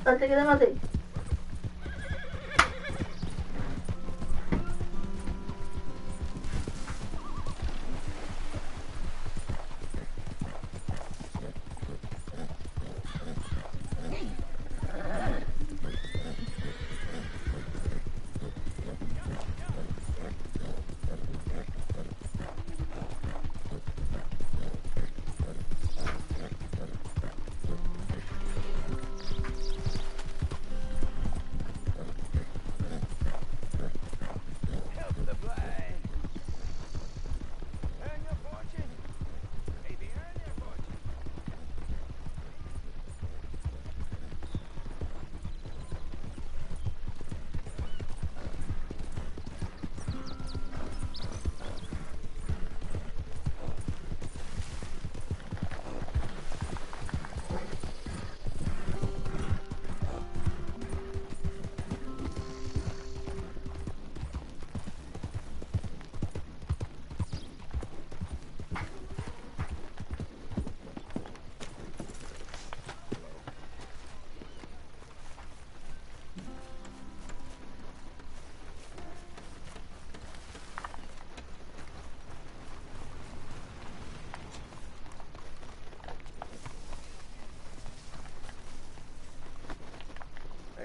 Antes que te mate.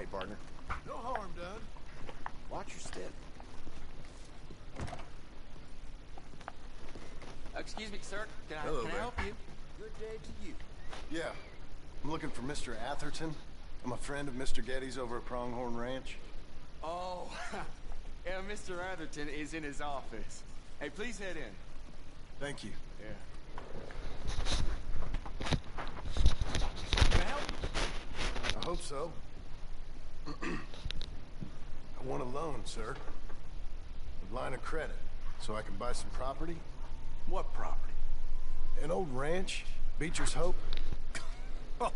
Hey, partner. No harm done. Watch your step. Excuse me, sir. Can I Hello there. help you? Good day to you. Yeah. I'm looking for Mr. Atherton. I'm a friend of Mr. Getty's over at Pronghorn Ranch. Oh, yeah, Mr. Atherton is in his office. Hey, please head in. Thank you. Yeah. Can I help you? I hope so. I want a loan, sir. A line of credit, so I can buy some property. What property? An old ranch, Beecher's Hope. Oh,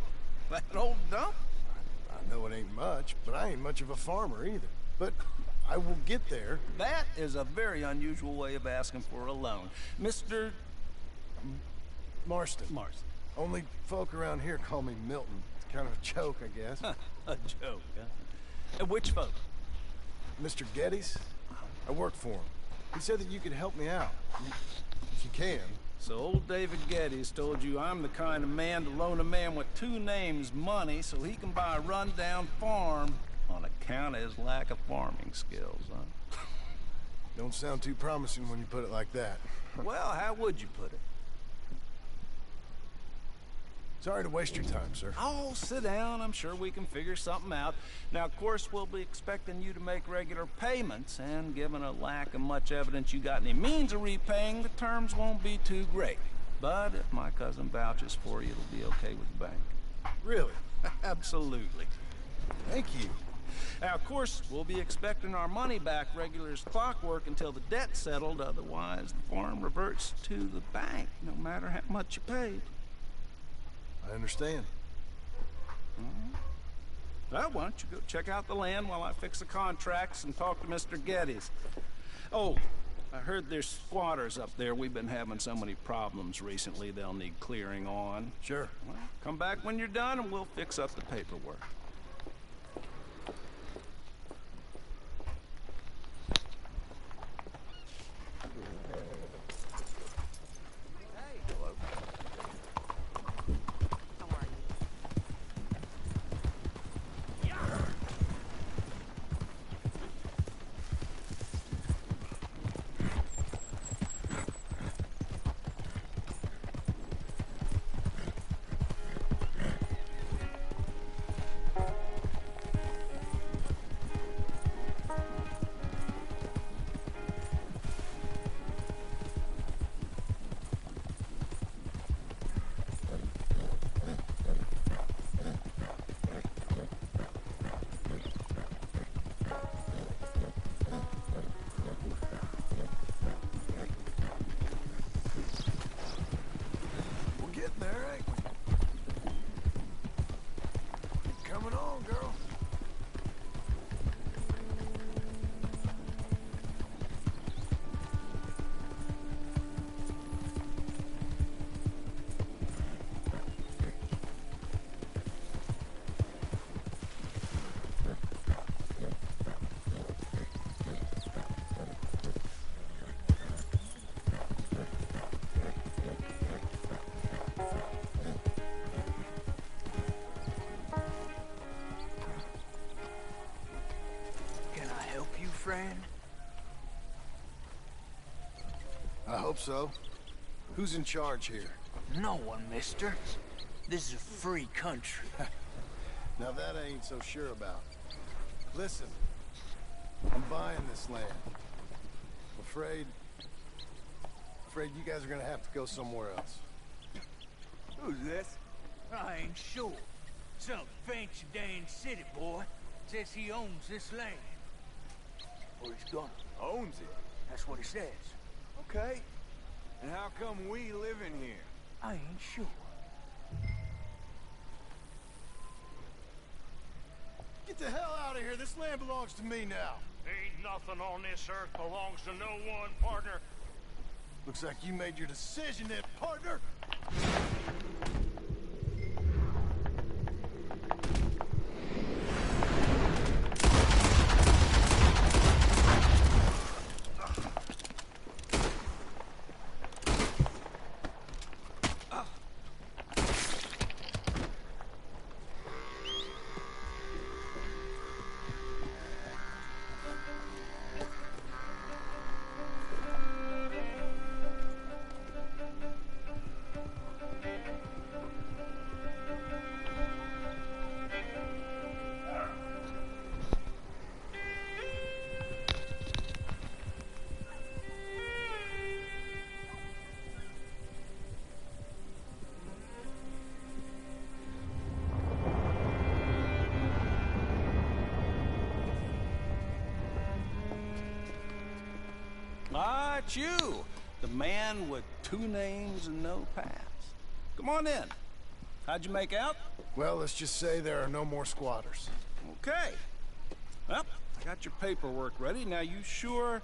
that old dump? I know it ain't much, but I ain't much of a farmer either. But I will get there. That is a very unusual way of asking for a loan. Mr. Marston. Marston. Only folk around here call me Milton. It's kind of a joke, I guess. A joke, huh? Which folk? Mr. Getty's? I work for him. He said that you could help me out. If you can. So old David Geddes told you I'm the kind of man to loan a man with two names money so he can buy a rundown farm on account of his lack of farming skills, huh? Don't sound too promising when you put it like that. Well, how would you put it? Sorry to waste your time, sir. Oh, sit down. I'm sure we can figure something out. Now, of course, we'll be expecting you to make regular payments, and given a lack of much evidence you got any means of repaying, the terms won't be too great. But if my cousin vouches for you, it'll be okay with the bank. Really? Absolutely. Thank you. Now, of course, we'll be expecting our money back regular as clockwork until the debt's settled. Otherwise, the farm reverts to the bank, no matter how much you paid. I understand. Well, why don't you go check out the land while I fix the contracts and talk to Mr. Geddes. Oh, I heard there's squatters up there. We've been having so many problems recently, they'll need clearing on. Sure. Well, come back when you're done and we'll fix up the paperwork. hope so. Who's in charge here? No one, mister. This is a free country. Now that I ain't so sure about. Listen, I'm buying this land. I'm afraid you guys are gonna have to go somewhere else. Who's this? I ain't sure. Some fancy Dan city boy says he owns this land. Or he's gonna. Owns it. That's what he says. Okay. And how come we live in here? I ain't sure. Get the hell out of here. This land belongs to me now. Ain't nothing on this earth belongs to no one, partner. Looks like you made your decision then, partner. Ah, it's you, the man with 2 names and no past. Come on in. How'd you make out? Well, let's just say there are no more squatters. Okay. Well, I got your paperwork ready. Now, you sure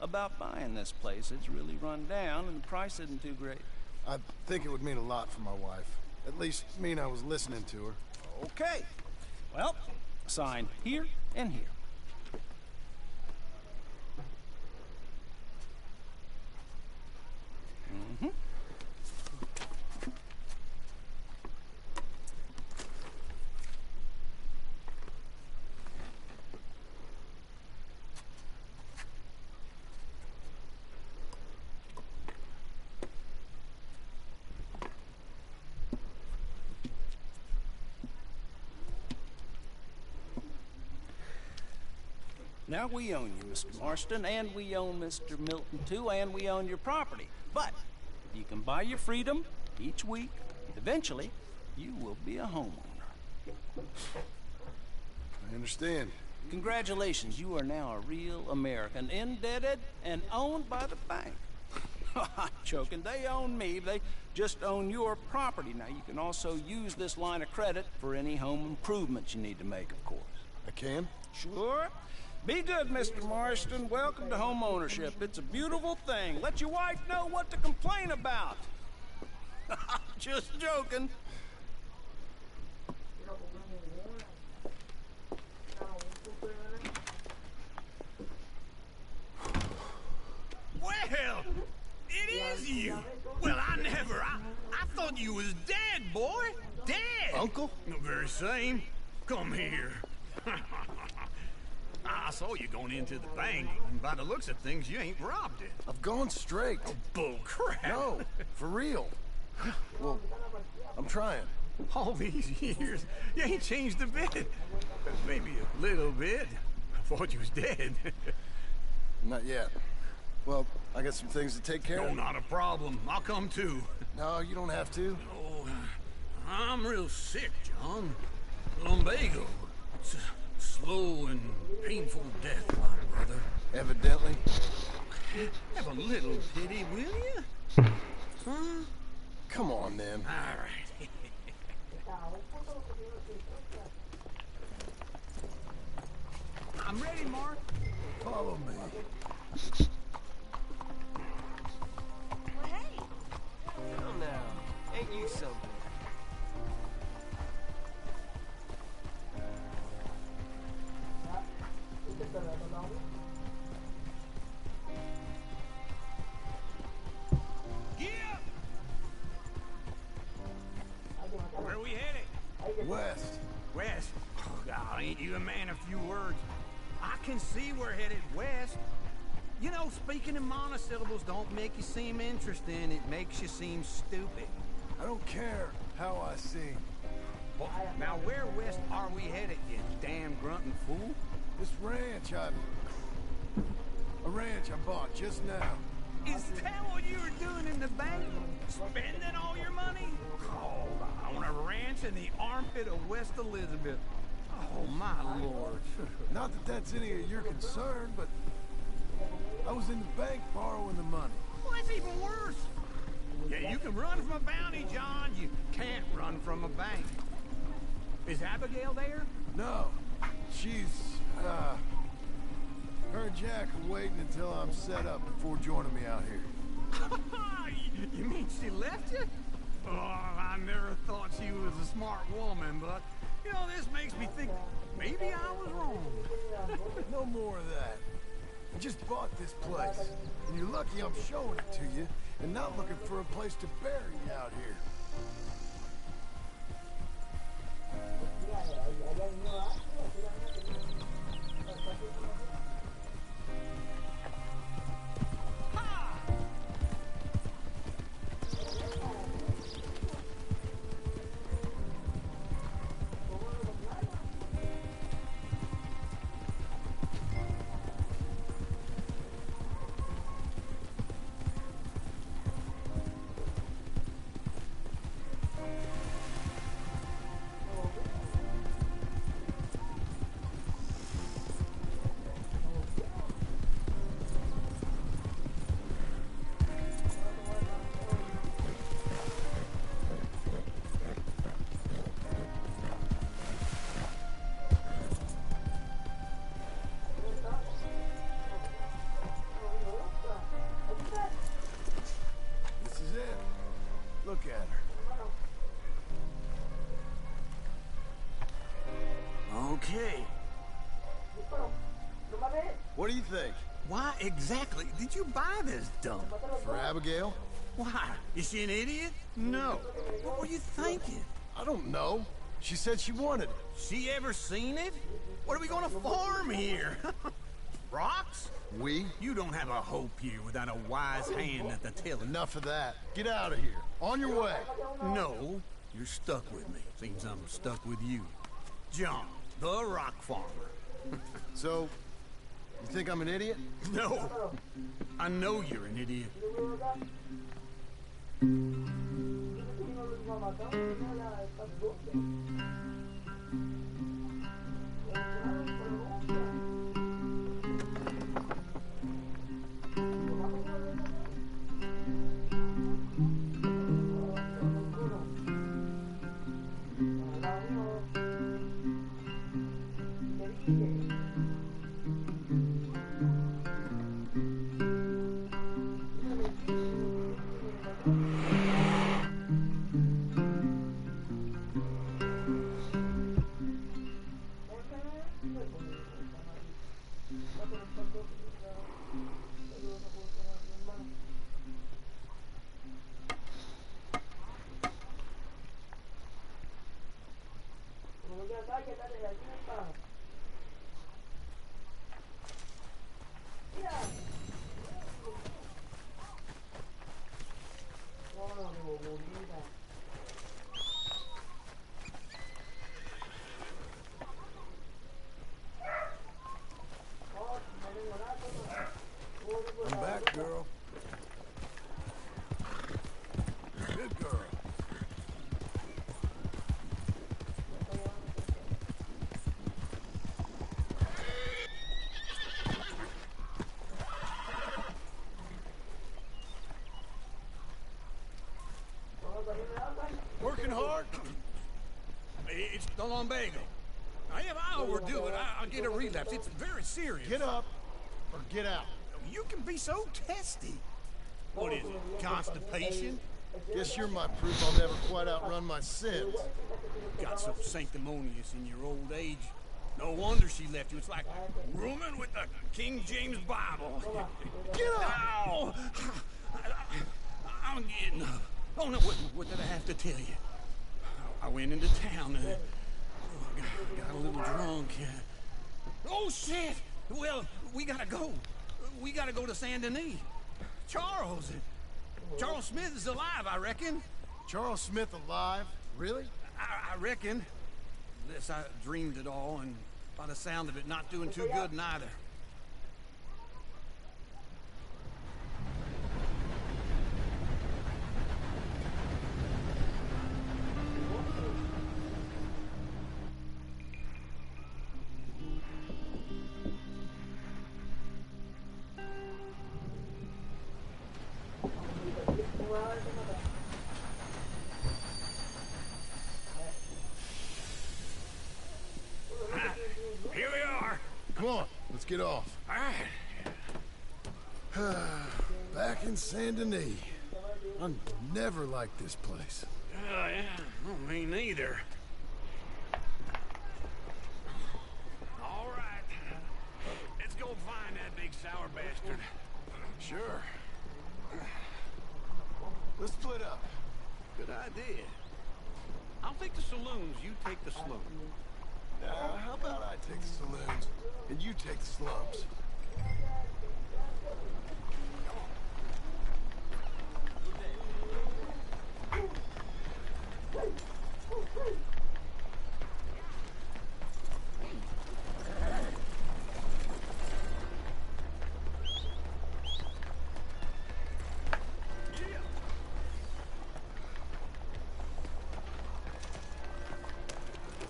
about buying this place? It's really run down, and the price isn't too great. I think it would mean a lot for my wife. At least mean I was listening to her. Okay. Well, sign here and here. Now we own you, Mr. Marston, and we own Mr. Milton, too, and we own your property. But you can buy your freedom each week. Eventually, you will be a homeowner. I understand. Congratulations, you are now a real American, indebted and owned by the bank. I'm joking, they own me, they just own your property. Now, you can also use this line of credit for any home improvements you need to make, of course. I can? Sure. Be good, Mr. Marston. Welcome to home ownership. It's a beautiful thing. Let your wife know what to complain about. Just joking. Well, it is you. Well, I thought you was dead, boy. Dead. Uncle? The very same. Come here. I saw you going into the bank, and by the looks of things, you ain't robbed it. I've gone straight. Bull crap. No, for real. Well, I'm trying. All these years, you ain't changed a bit. Maybe a little bit. I thought you was dead. Not yet. Well, I got some things to take care No, of. not a problem. I'll come too. No, you don't have to. Oh, I'm real sick, John. Lumbago. It's a slow and painful death, my brother. Evidently. Have a little pity, will you? Huh? Come on, then. All right. I'm ready, Mark. Follow me. Well, hey. Come now. Ain't you something? Where are we headed? West. West. Oh, God, ain't you a man of few words? I can see we're headed west. You know, speaking in monosyllables don't make you seem interesting. It makes you seem stupid. I don't care how I sing. Well, now where west are we headed, you damn grunting fool? This ranch a ranch I bought just now. Is that what you were doing in the bank? Spending all your money? Oh, on a ranch in the armpit of West Elizabeth. Oh, my lord. Not that that's any of your concern, but I was in the bank borrowing the money. Well, that's even worse. Yeah, you can run from a bounty, John. You can't run from a bank. Is Abigail there? No, she's, her and Jack are waiting until I'm set up before joining me out here. You mean she left you? Oh, I never thought she was a smart woman, but, you know, this makes me think maybe I was wrong. No more of that. I just bought this place, and you're lucky I'm showing it to you, and not looking for a place to bury you out here. Look at her. Okay. What do you think? Why exactly did you buy this dump? For Abigail? Why? Is she an idiot? No. What were you thinking? I don't know. She said she wanted it. She ever seen it? What are we gonna farm here? Rocks? We? You don't have a hope here without a wise hand at the tiller. Enough of that. Get out of here. On your way. No, you're stuck with me. Seems I'm stuck with you. John, the rock farmer. So, you think I'm an idiot? No, I know you're an idiot. I'm back, girl. Good girl. Working hard? It's the lumbago. If I overdo it, I'll get a relapse. It's very serious. Get up or get out. You can be so testy. What is it, constipation? Guess you're my proof I'll never quite outrun my sins. Got so sanctimonious in your old age. No wonder she left you. It's like rooming with the King James Bible. Get up! Ow! I'm getting up. Oh, no, what did I have to tell you? I went into town and got a little drunk. Oh, shit! Well, we gotta go. we gotta go to Saint Denis. Charles Smith is alive, I reckon. Charles Smith alive? Really? I reckon. Unless I dreamed it all, and by the sound of it, not doing too good neither. Here we are. Come on, let's get off. All right. Back in Saint Denis. I never liked this place. Yeah, well, me neither. All right. Let's go find that big sour bastard. Sure. Let's split up. Good idea. I'll take the saloons, you take the slum. How about I take the saloons and you take the slums?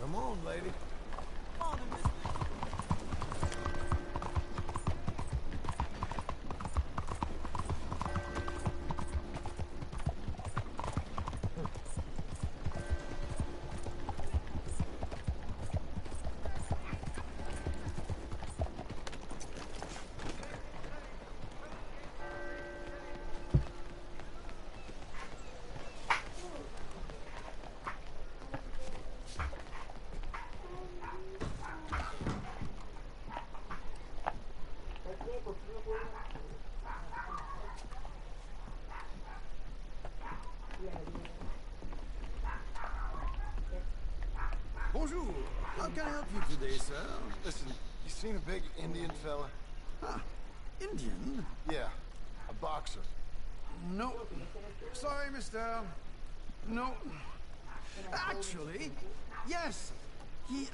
Come on, lady. Bonjour. How can I help you today, sir? Listen, you seen a big Indian fella? Ah, Indian? Yeah, a boxer. No. Sorry, mister. No. Actually, yes.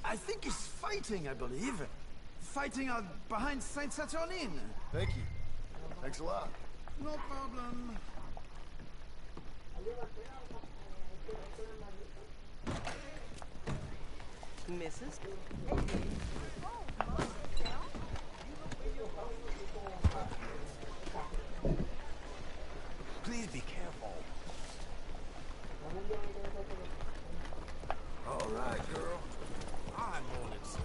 I think he's fighting, I believe. Fighting out behind Saint Saturnin. Thank you. Thanks a lot. No problem. Mrs. Please be careful. All right, girl. I'm on it, sir.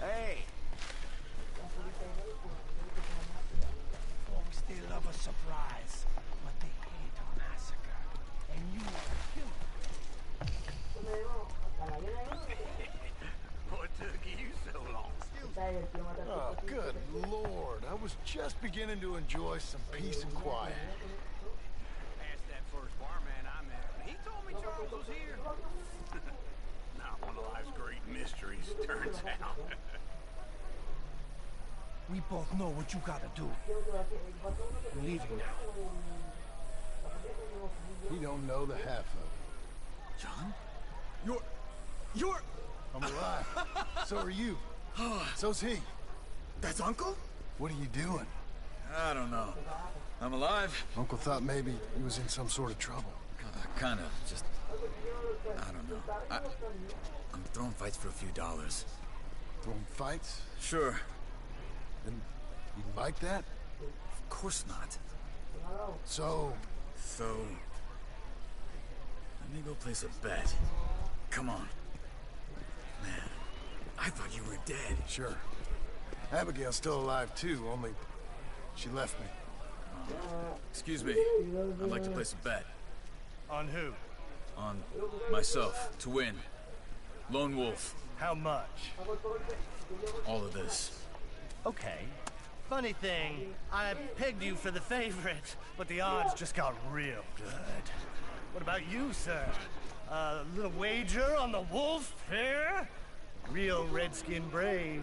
Hey. Folks, they love a surprise, but they hate a massacre. And you are a killer. What took you so long? Oh, good Lord. I was just beginning to enjoy some peace and quiet. Asked that first barman I met. He told me Charles was here. Not one of life's great mysteries, turns out. We both know what you gotta do. I'm leaving now. He don't know the half of it. John? You're... I'm alive. So are you. So's he. That's Uncle? What are you doing? I don't know. I'm alive. Uncle thought maybe he was in some sort of trouble. Kind of. Just... I don't know. I'm throwing fights for a few dollars. Throwing fights? Sure. And you like that? Of course not. So... Let me go place a bet. Come on. Man, I thought you were dead. Sure. Abigail's still alive, too, only she left me. Excuse me. I'd like to place a bet. On who? On myself, to win. Lone Wolf. How much? All of this. Okay. Funny thing, I pegged you for the favorite, but the odds just got real good. What about you, sir? A little wager on the wolf here? Real redskin brave.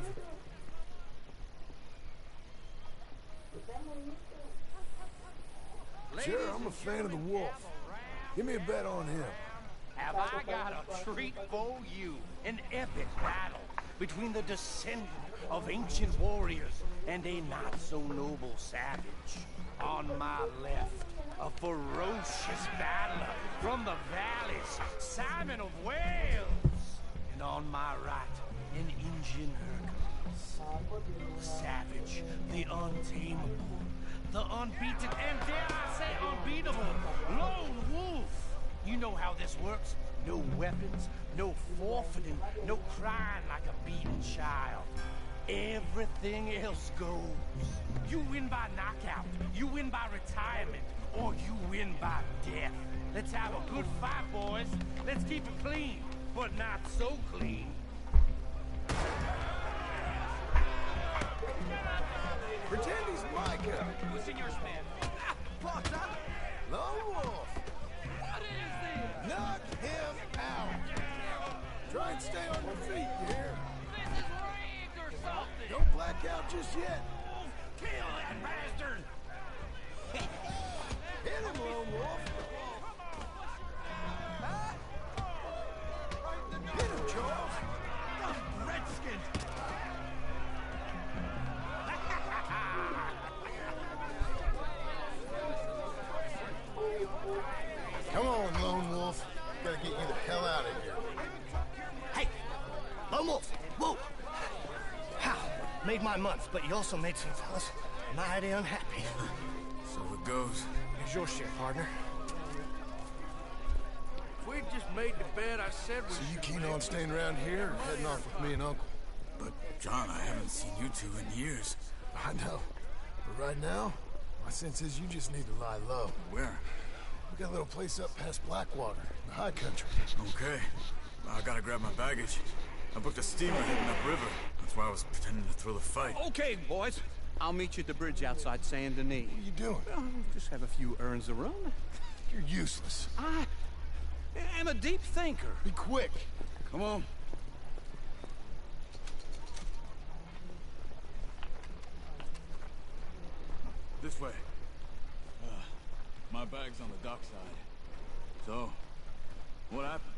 Sure, I'm a fan of the wolf. Give me a bet on him. Have I got a treat for you? An epic battle between the descendant of ancient warriors and a not-so-noble savage. On my left, a ferocious battler from the valleys, Simon of Wales. And on my right, an Indian Hercules. Savage, the untamable, the unbeaten, and dare I say unbeatable, lone wolf. You know how this works. No weapons, no forfeiting, no crying like a beaten child. Everything else goes. You win by knockout, you win by retirement, or you win by death. Let's have a good fight, boys. Let's keep it clean, but not so clean. Pretend he's Micah. Who's Senor Smith? Potter. Lone Wolf. What is this? Knock him out. Try and stay on your feet, you hear? This is rigged or something. Don't black out just yet. Kill that bastard. Hit him, Lone Wolf. Hit him, Charles. Redskins. Come on, Lone Wolf. Gotta get you the hell out of here. Hey! Lone Wolf! Whoa! How? Made my month, but you also made some fellas mighty unhappy. So it goes. Here's your share, partner. We just made the bed I said we So you keen on staying around here or heading off with me and Uncle? But, John, I haven't seen you two in years. I know. But right now, my sense is you just need to lie low. Where? We got a little place up past Blackwater, in the high country. Okay. I gotta grab my baggage. I booked a steamer heading upriver. That's why I was pretending to throw the fight. Okay, boys. I'll meet you at the bridge outside Saint Denis. What are you doing? Well, just have a few errands to run. You're useless. I am a deep thinker. Be quick. Come on. This way. My bag's on the dockside. So, what happened?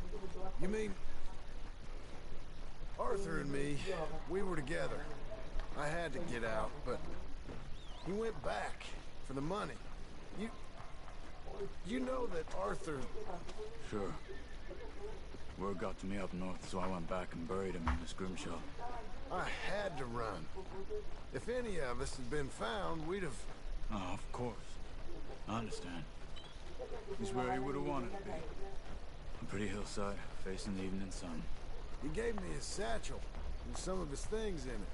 You mean... Arthur and me, we were together. I had to get out, but... he went back for the money. You know that Arthur... Sure. Word got to me up north, so I went back and buried him in the scrimshaw. I had to run. If any of us had been found, we'd have... Oh, of course. I understand. He's where he would have wanted to be. A pretty hillside, facing the evening sun. He gave me his satchel and some of his things in it.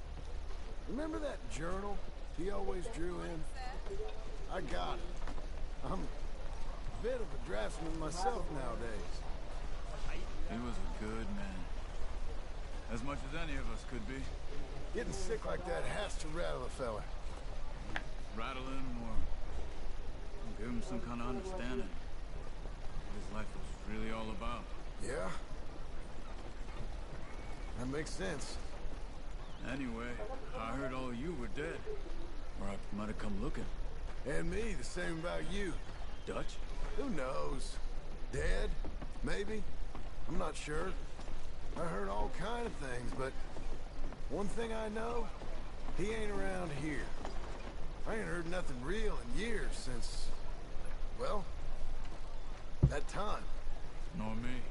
Remember that journal he always drew in? I got it. I'm a bit of a draftsman myself nowadays. He was a good man. As much as any of us could be. Getting sick like that has to rattle a fella. Rattle him or give him some kind of understanding what his life was really all about. Yeah? That makes sense. Anyway, I heard all you were dead. Or I might have come looking. And me, the same about you. Dutch? Who knows? Dead? Maybe? I'm not sure. I heard all kind of things, but one thing I know, he ain't around here. I ain't heard nothing real in years since, well, that time. Nor me.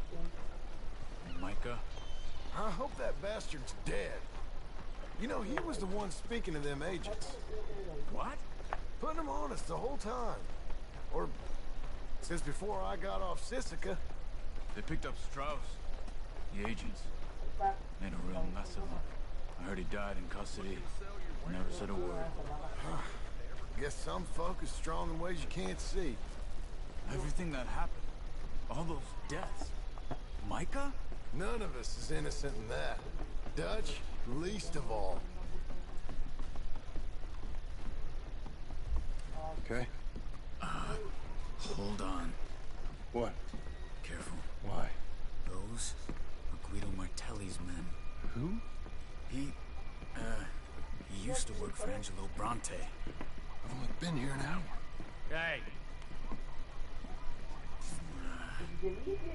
And Micah? I hope that bastard's dead. You know, he was the one speaking to them agents. What? Putting them on us the whole time. Or, since before I got off Sisika. They picked up Strauss. The agents. Made a real mess of him. I heard he died in custody. Never said a word. Guess some folk is strong in ways you can't see. Everything that happened. All those deaths. Micah? None of us is innocent in that. Dutch, least of all. Okay? Hold on. What? Careful. Why? Those are Guido Martelli's men. Who? He used to work for Angelo Bronte. I've only been here an hour. Hey.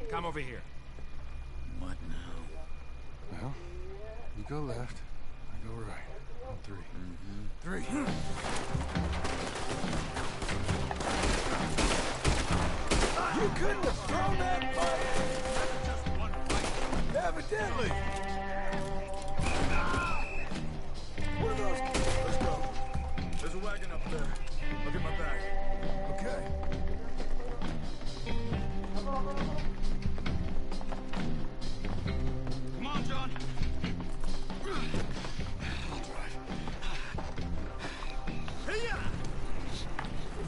Come over here. What now? Well, you go left, I go right. On three. Three. You couldn't have thrown that fight! Just one fight. Evidently! What are those? Let's go. There's a wagon up there. Look at my back. Okay. Come on, John.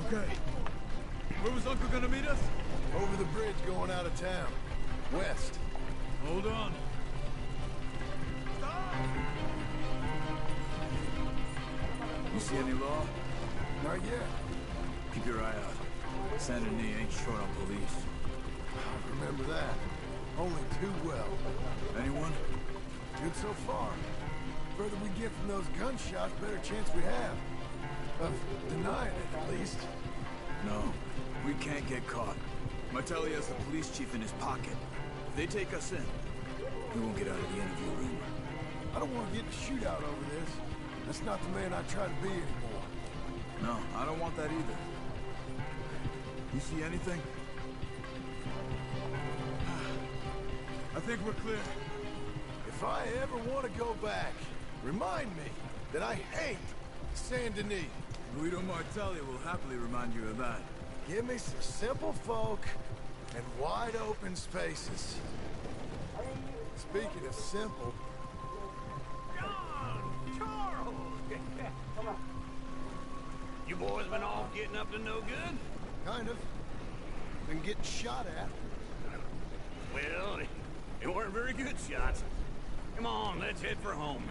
Okay. Where was Uncle gonna meet us? Over the bridge going out of town. West. Hold on. You see any law? Not yet. Keep your eye out. Saint Denis ain't short on police. I remember that. Only too well. Anyone? Good so far. Further we get from those gunshots, better chance we have. Of denying it, at least. No. We can't get caught. Martelli has the police chief in his pocket. If they take us in, we won't get out of the interview room. I don't want to get in a shootout over this. That's not the man I try to be anymore. No, I don't want that either. You see anything? I think we're clear. If I ever want to go back, remind me that I hate Saint Denis. Guido Martelli will happily remind you of that. Give me some simple folk and wide open spaces. Speaking of simple, John! Charles! You boys been all getting up to no good? kind of. Been getting shot at. Well, they weren't very good shots. Come on, let's head for home.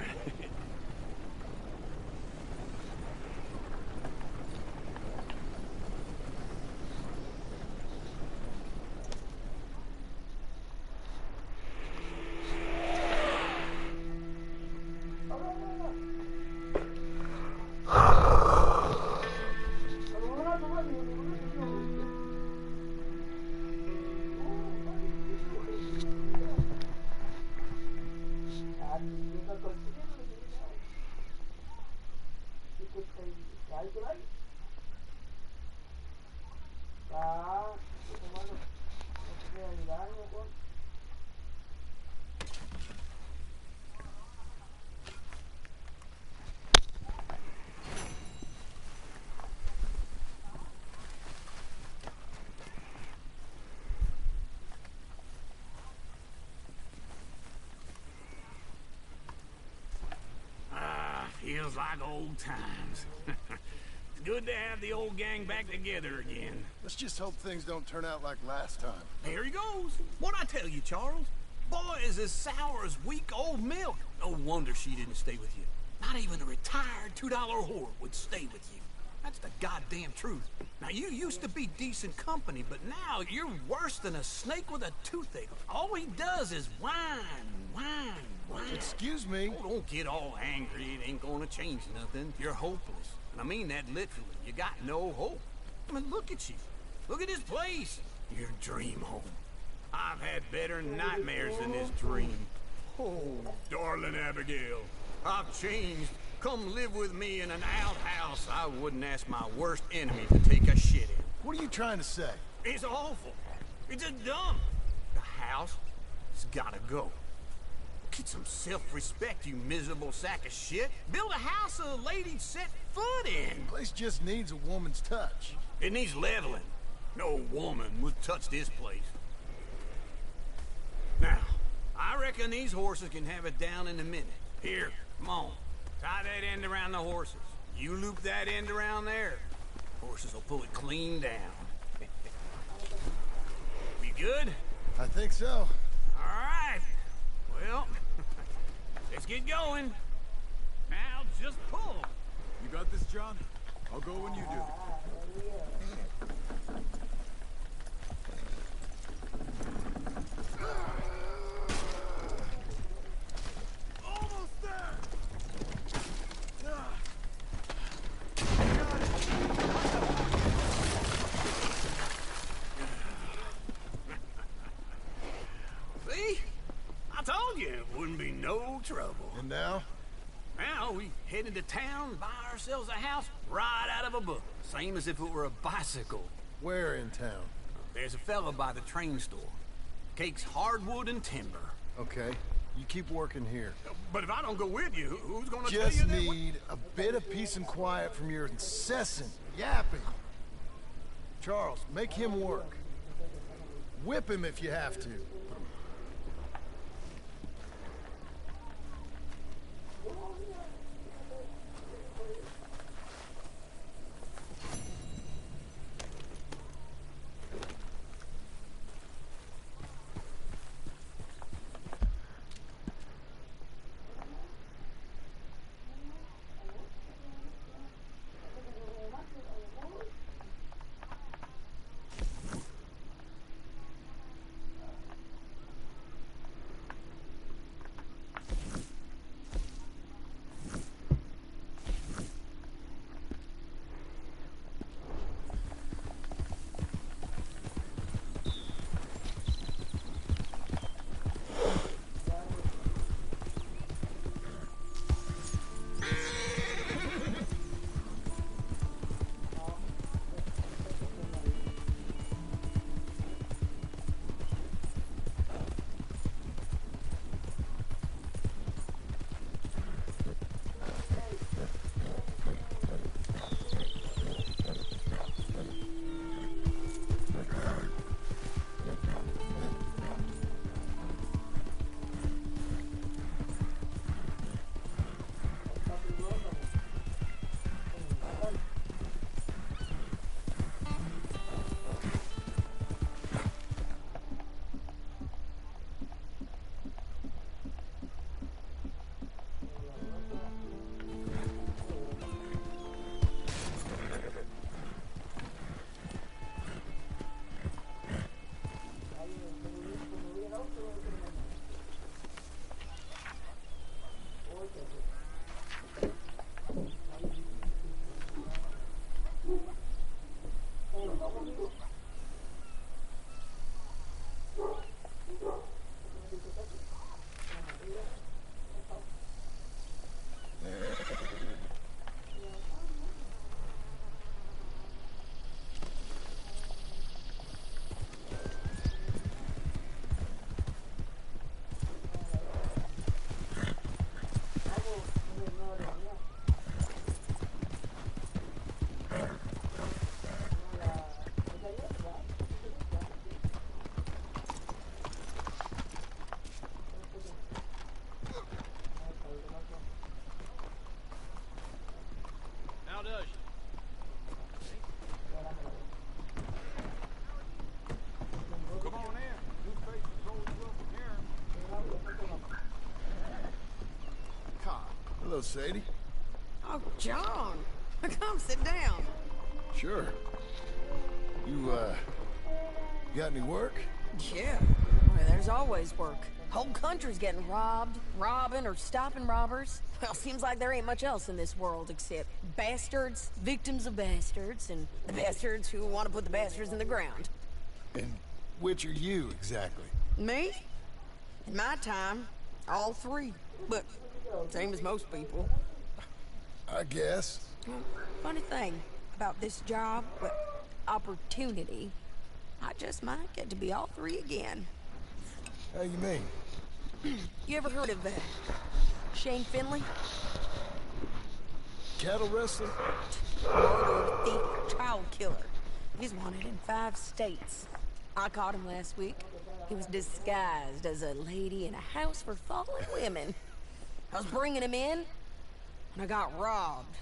Feels like old times. It's good to have the old gang back together again. Let's just hope things don't turn out like last time. Here he goes. What'd I tell you, Charles? Boy is as sour as weak old milk. No wonder she didn't stay with you. Not even a retired $2 whore would stay with you. That's the goddamn truth. Now, you used to be decent company, but now you're worse than a snake with a toothache. All he does is whine, whine, whine. Excuse me. Oh, don't get all angry. It ain't gonna change nothing. You're hopeless. And I mean that literally. You got no hope. I mean, look at you. Look at this place. Your dream home. I've had better nightmares than this dream. Oh, darling Abigail, I've changed. Come live with me in an outhouse I wouldn't ask my worst enemy to take a shit in. What are you trying to say? It's awful. It's a dump. The house has gotta go. Get some self-respect, you miserable sack of shit. Build a house a lady'd set foot in. The place just needs a woman's touch. It needs leveling. No woman would touch this place. Now, I reckon these horses can have it down in a minute. Here, come on. Tie that end around the horses. You loop that end around there. Horses will pull it clean down. We good? I think so. All right. Well, let's get going. Now just pull. You got this, John? I'll go when you do. See? I told you it wouldn't be no trouble. And now? Now we head into town, buy ourselves a house right out of a book. Same as if it were a bicycle. Where in town? There's a fella by the train store. Cakes hardwood and timber. Okay, you keep working here. But if I don't go with you, who's gonna tell you Just that? need a bit of peace and quiet from your incessant yapping. Charles, make him work. Whip him if you have to. Hello, Sadie. Oh, John. Come sit down. Sure. You got any work? Yeah. Well, there's always work. Whole country's getting robbed, robbing, or stopping robbers. Well, seems like there ain't much else in this world except bastards, victims of bastards, and the bastards who want to put the bastards in the ground. And which are you, exactly? Me? In my time, all three. But same as most people. I guess. Well, funny thing about this job, opportunity, I just might get to be all three again. How you mean? You ever heard of Shane Finley? Cattle wrestler? Murderer, thief, child killer. He's wanted in 5 states. I caught him last week. He was disguised as a lady in a house for fallen women. I was bringing him in, and I got robbed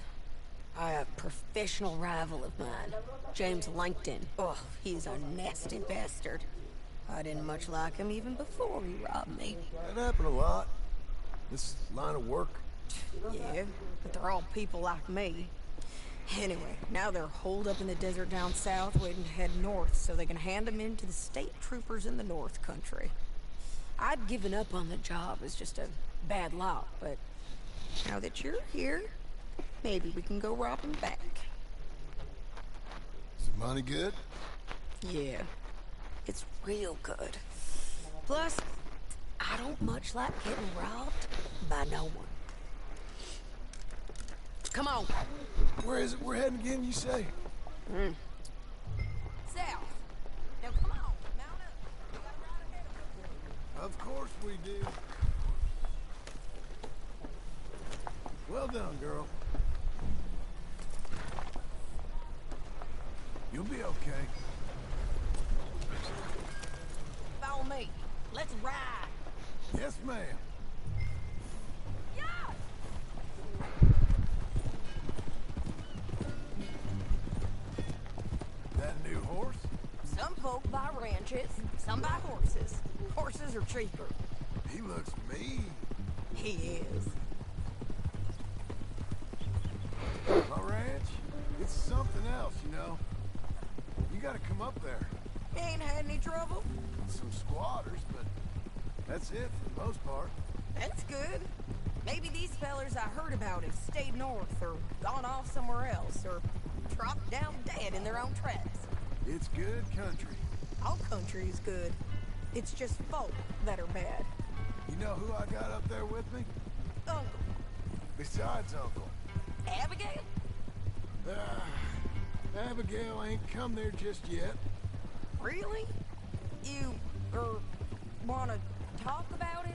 by a professional rival of mine, James Langton. Oh, he's a nasty bastard. I didn't much like him even before he robbed me. That happened a lot. This line of work. Yeah, but they're all people like me. Anyway, now they're holed up in the desert down south, waiting to head north so they can hand them in to the state troopers in the North Country. I'd given up on the job as just a bad lot, but now that you're here, maybe we can go rob them back. Is the money good? Yeah, it's real good. Plus, I don't much like getting robbed by no one. Come on. Where is it we're heading again, you say? South. Now come on, mount up. We got a ride ahead of us. Of course we do. Well done, girl. You'll be okay. Follow me. Let's ride. Yes, ma'am. Yeah! That new horse? Some folk buy ranches, some buy horses. Horses are cheaper. He looks mean. He is. My ranch? It's something else, you know. You gotta come up there. Ain't had any trouble? Some squatters, but that's it for the most part. That's good. Maybe these fellers I heard about have stayed north or gone off somewhere else or dropped down dead in their own tracks. It's good country. All country is good. It's just folk that are bad. You know who I got up there with me? Uncle. Besides Uncle. Abigail? Abigail ain't come there just yet. Really? You, wanna talk about it?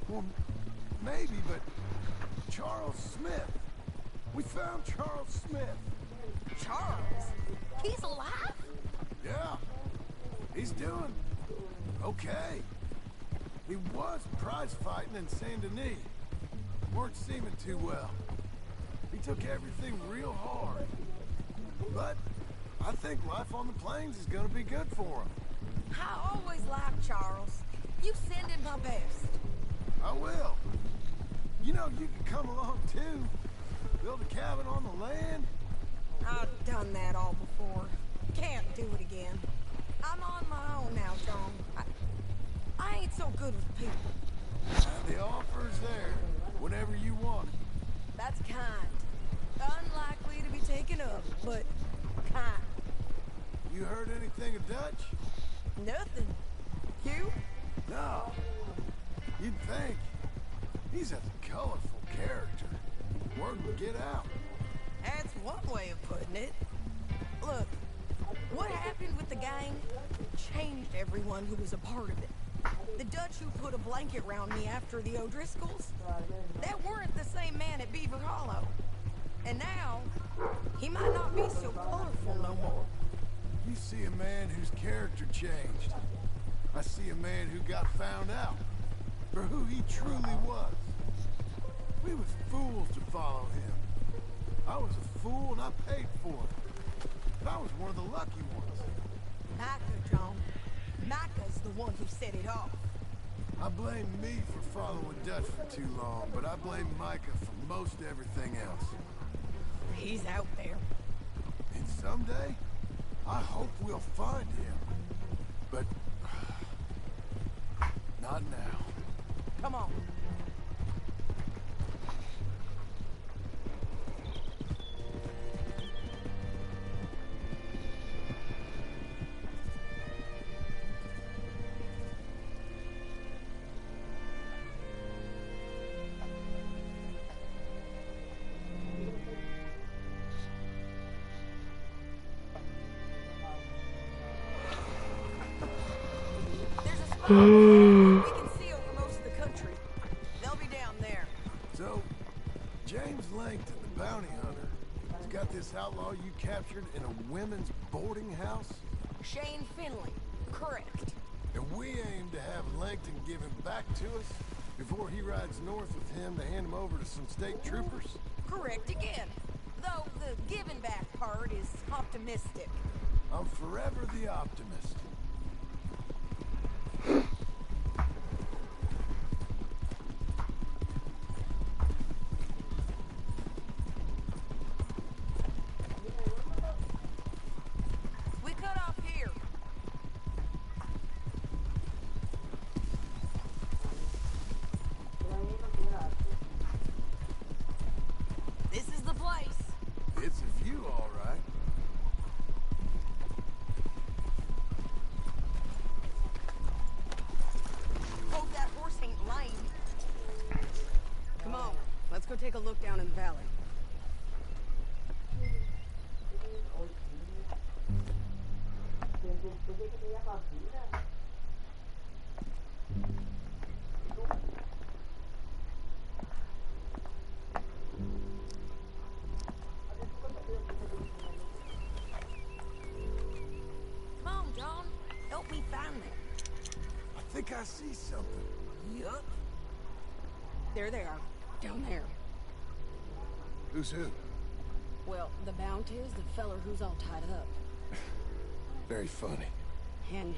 Well, maybe, but Charles Smith. We found Charles Smith. Charles? He's alive? Yeah. He's doing okay. He was prize fighting in Saint Denis. Weren't seeming too well. He took everything real hard. But I think life on the plains is gonna be good for him. I always liked Charles. You send him my best. I will. You know, you can come along too. Build a cabin on the land. I've done that all before. Can't do it again. I'm on my own now, John. I ain't so good with people. The offer's there, whenever you want it. That's kind. Unlikely to be taken up, but kind. You heard anything of Dutch? Nothing. You? No. You'd think. He's a colorful character. Word would get out. That's one way of putting it. Look, what happened with the gang changed everyone who was a part of it. The Dutch who put a blanket round me after the O'Driscolls, that weren't the same man at Beaver Hollow. And now, he might not be so colorful no more. You see a man whose character changed. I see a man who got found out for who he truly was. We was fools to follow him. I was a fool and I paid for it. But I was one of the lucky ones. Micah, John. Micah's the one who set it off. I blame me for following Dutch for too long, but I blame Micah for most everything else. He's out there. And someday, I hope we'll find him. But not now. Come on. We can see over most of the country. They'll be down there. So, James Langton, the bounty hunter, has got this outlaw you captured in a women's boarding house? Shane Finley. Correct. And we aim to have Langton give him back to us before he rides north with him to hand him over to some state troopers? Correct again. Though the giving back part is optimistic. I'm forever the optimist. look down in the valley. Come on, John. Help me find them. I think I see something. Yup. There they are. Down there. Who's who? Well, the Bounty is the feller who's all tied up. Very funny. And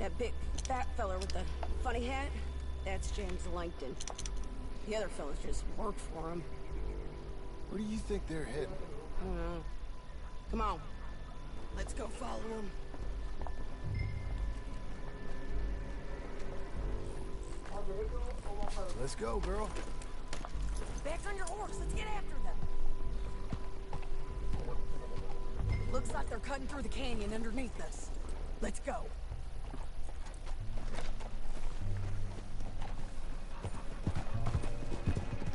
that big fat feller with the funny hat, that's James Langton. The other fellas just work for him. Where do you think they're heading? I don't know. Come on. Let's go follow them. Let's go, girl. Back on your horse. Let's get after them. Looks like they're cutting through the canyon underneath us. Let's go.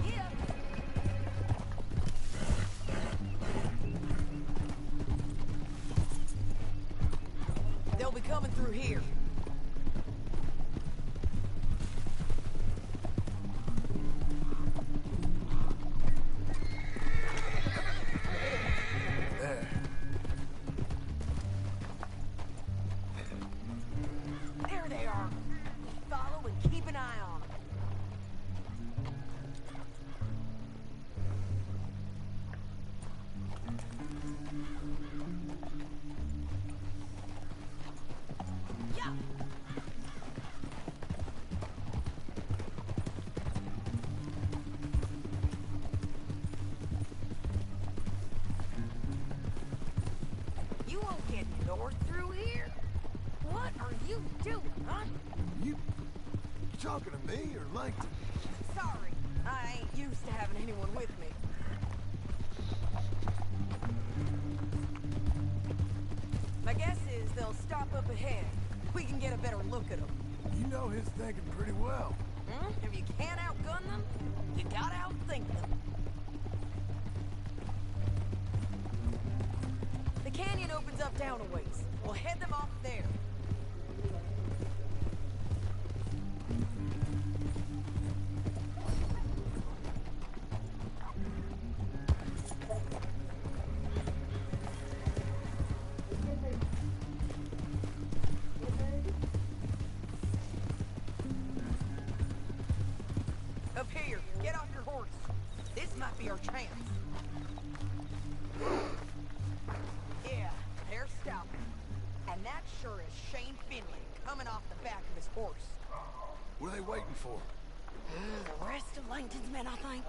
Yeah. They'll be coming through here. You won't get north through here. What are you doing, huh? You talking to me or Langton? Sorry, I ain't used to having anyone with me. My guess is they'll stop up ahead. We can get a better look at them. You know his thinking pretty well. If you can't outgun them, you gotta outthink them. The canyon opens up down a ways. We'll head them off there. Up here, get off your horse. This might be our chance. Yeah, they're stopping. And that sure is Shane Finley coming off the back of his horse. What are they waiting for? The rest of Langton's men, I think.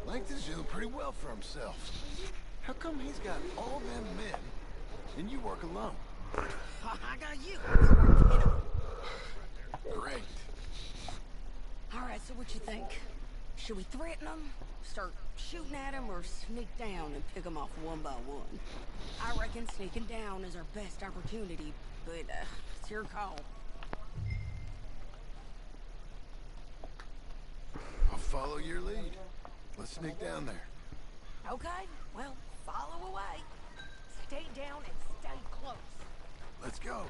Langton's doing pretty well for himself. How come he's got all them men and you work alone? I got you. You're working it. Great. All right, so what you think? Should we threaten them, start shooting at them, or sneak down and pick them off one by one? I reckon sneaking down is our best opportunity, but it's your call. I'll follow your lead. Let's sneak down there. Okay, well, follow away. Stay down and stay close. Let's go.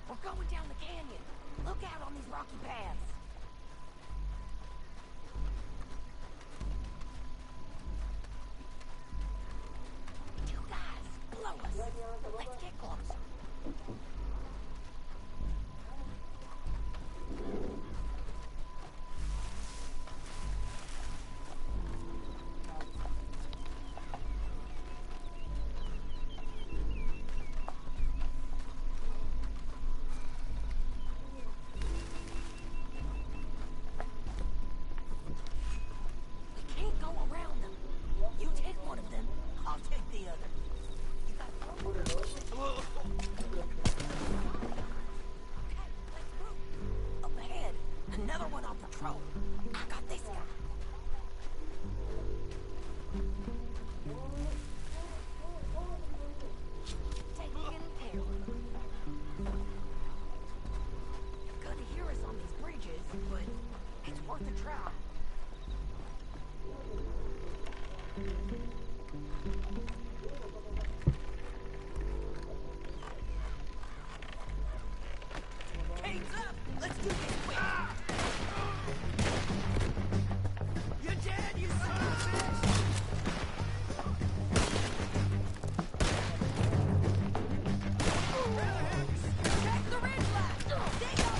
We're going down the canyon. Look out on these rocky paths. You guys, blow us. Let's get closer. Hands up! Let's do this quick! You're dead, you son of a bitch! Check the ridge line! They got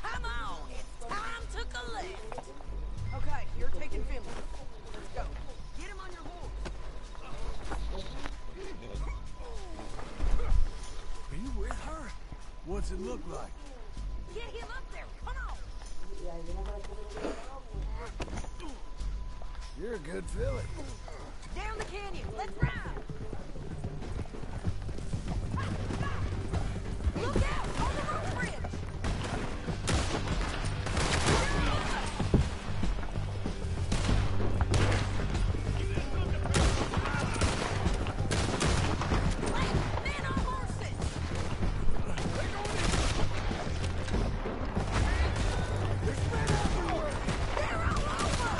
Come on, it's time to collect. Okay, you're taking Finley. Let's go. Get him on your horse. Are you with her? What's it look like? Get him up there. Come on. You're a good filly. Down the canyon. Let's ride. Look out! On the roof bridge! Men on horses! There's men everywhere! They're all over!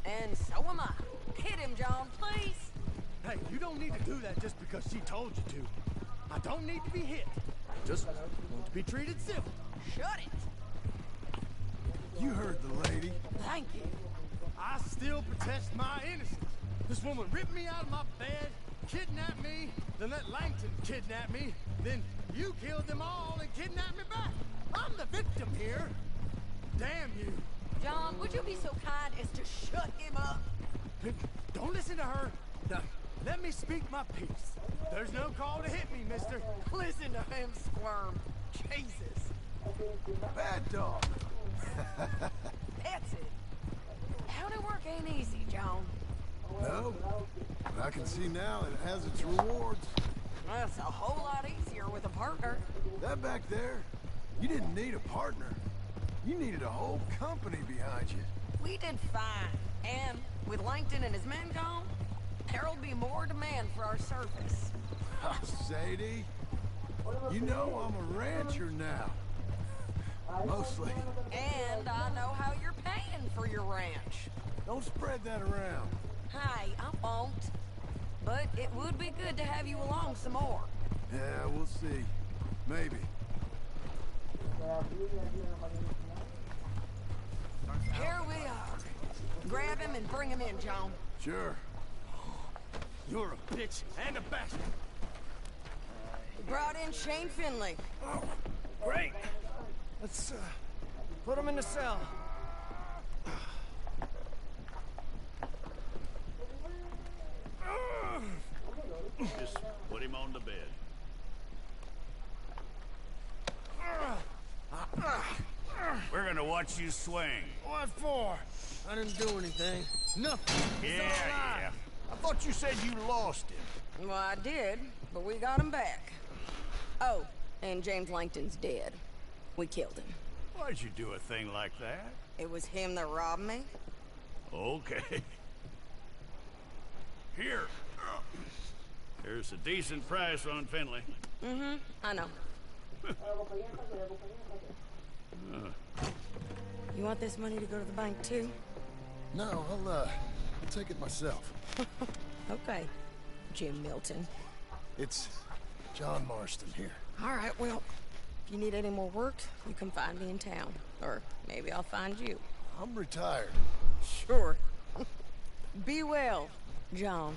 And so am I. Hit him, John, please. Hey, you don't need to do that just because she told you to. I don't need to be hit. Just want to be treated civil. Shut it. You heard the lady. Thank you. I still protest my innocence. This woman ripped me out of my bed, kidnapped me, then let Langton kidnap me, then you killed them all and kidnapped me back. I'm the victim here. Damn you. John, would you be so kind as to shut him up? Don't listen to her. Now, let me speak my piece. There's no call to hit me, mister. Listen to him squirm. Jesus. Bad dog. That's it. County work ain't easy, John. No, but I can see now it has its rewards. That's a whole lot easier with a partner. That back there, you didn't need a partner. You needed a whole company behind you. We did fine. And with Langton and his men gone, there'll be more demand for our service. Sadie, you know I'm a rancher now. Mostly. And I know how you're paying for your ranch. Don't spread that around. Hey, I won't. But it would be good to have you along some more. Yeah, we'll see. Maybe. Here we are. Grab him and bring him in, John. Sure. You're a bitch and a bastard. We brought in Shane Finley. Oh, great. Let's, put him in the cell. Just put him on the bed. We're gonna watch you swing. What for? I didn't do anything. Nothing. It's all right. I thought you said you lost him. Well, I did, but we got him back. Oh, and James Langton's dead. We killed him. Why'd you do a thing like that? It was him that robbed me. Okay. Here. Here's a decent price on Finley. Mm-hmm, I know. You want this money to go to the bank, too? No, I'll take it myself. Okay, Jim Milton. It's John Marston here. All right, well, if you need any more work, you can find me in town. Or maybe I'll find you. I'm retired. Sure. Be well, John.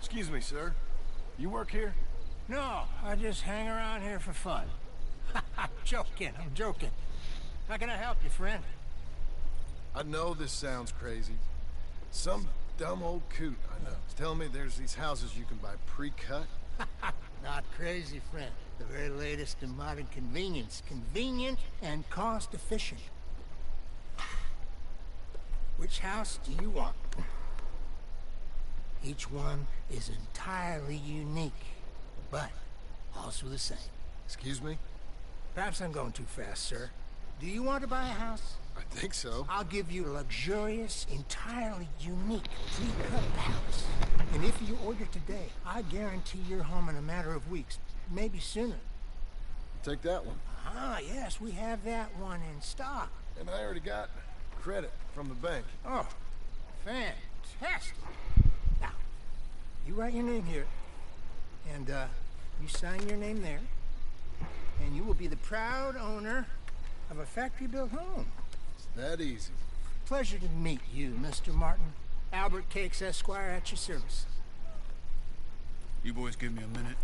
Excuse me, sir. You work here? No, I just hang around here for fun. I'm joking. How can I help you, friend? I know this sounds crazy. Some dumb old coot I know is telling me there's these houses you can buy pre-cut. Not crazy, friend. The very latest in modern convenience. Convenient and cost-efficient. Which house do you want? Each one is entirely unique, but also the same. Excuse me? Perhaps I'm going too fast, sir. Do you want to buy a house? I think so. I'll give you a luxurious, entirely unique pre-cut house. And if you order today, I guarantee you're home in a matter of weeks, maybe sooner. Take that one. Ah, yes, we have that one in stock. And I already got credit from the bank. Oh, fantastic. Now, you write your name here. And, you sign your name there, and you will be the proud owner of a factory-built home. It's that easy. Pleasure to meet you, Mr. Martin. Albert Cakes, Esquire, at your service. You boys give me a minute.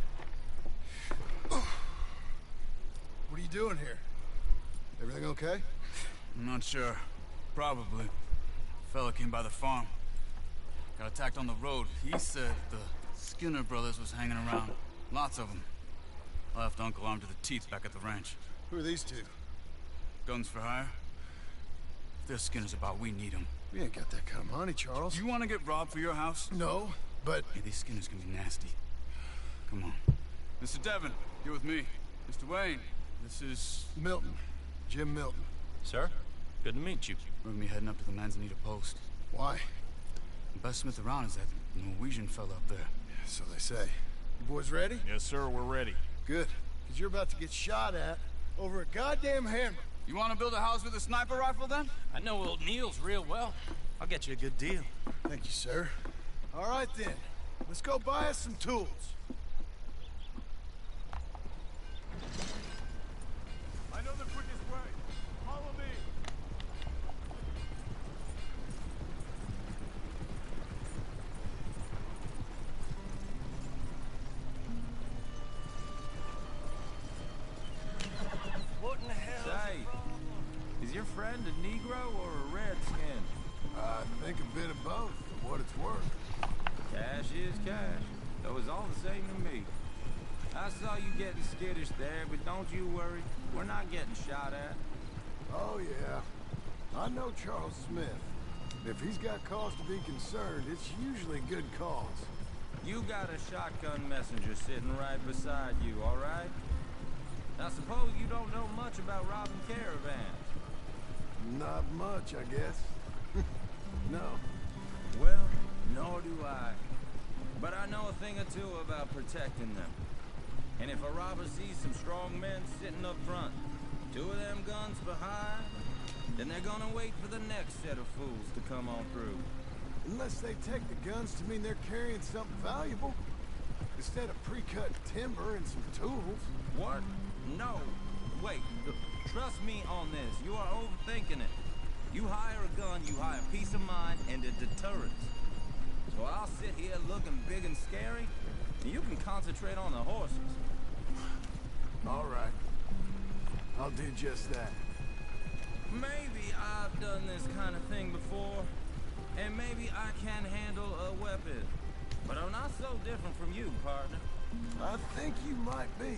What are you doing here? Everything okay? I'm not sure. Probably. Fella came by the farm. Got attacked on the road. He said the Skinner brothers was hanging around. Lots of them. I left Uncle armed to the teeth back at the ranch. Who are these two? Guns for hire. If there's Skinners about, we need them. We ain't got that kind of money, Charles. You want to get robbed for your house? No, but... Hey, these Skinners can be nasty. Come on. Mr. Devon, you're with me. Mr. Wayne, this is... Milton. Jim Milton. Sir, good to meet you. We're gonna be heading up to the Manzanita post. Why? The best smith around is that Norwegian fella up there. So they say. You boys ready? Yes, sir, we're ready. Good. Because you're about to get shot at over a goddamn hammer. You want to build a house with a sniper rifle, then? I know old Neil's real well. I'll get you a good deal. Thank you, sir. All right, then. Let's go buy us some tools. I know the quickest way. Follow me. What in the hell? Say, is your friend a Negro or a Redskin? I think a bit of both, for what it's worth. Cash is cash, though it's all the same to me. I saw you getting skittish there, but don't you worry. We're not getting shot at. Oh, yeah. I know Charles Smith. If he's got cause to be concerned, it's usually good cause. You got a shotgun messenger sitting right beside you, all right? Now suppose you don't know much about robbing caravans. Not much, I guess. No. Well, nor do I. But I know a thing or two about protecting them. And if a robber sees some strong men sitting up front, 2 of them guns behind, then they're gonna wait for the next set of fools to come on through. Unless they take the guns to mean they're carrying something valuable. Instead of pre-cut timber and some tools. What? No. Wait. Trust me on this. You are overthinking it. You hire a gun, you hire peace of mind and a deterrent. So I'll sit here looking big and scary, and you can concentrate on the horses. All right. I'll do just that. Maybe I've done this kind of thing before, and maybe I can handle a weapon. But I'm not so different from you, partner. I think you might be.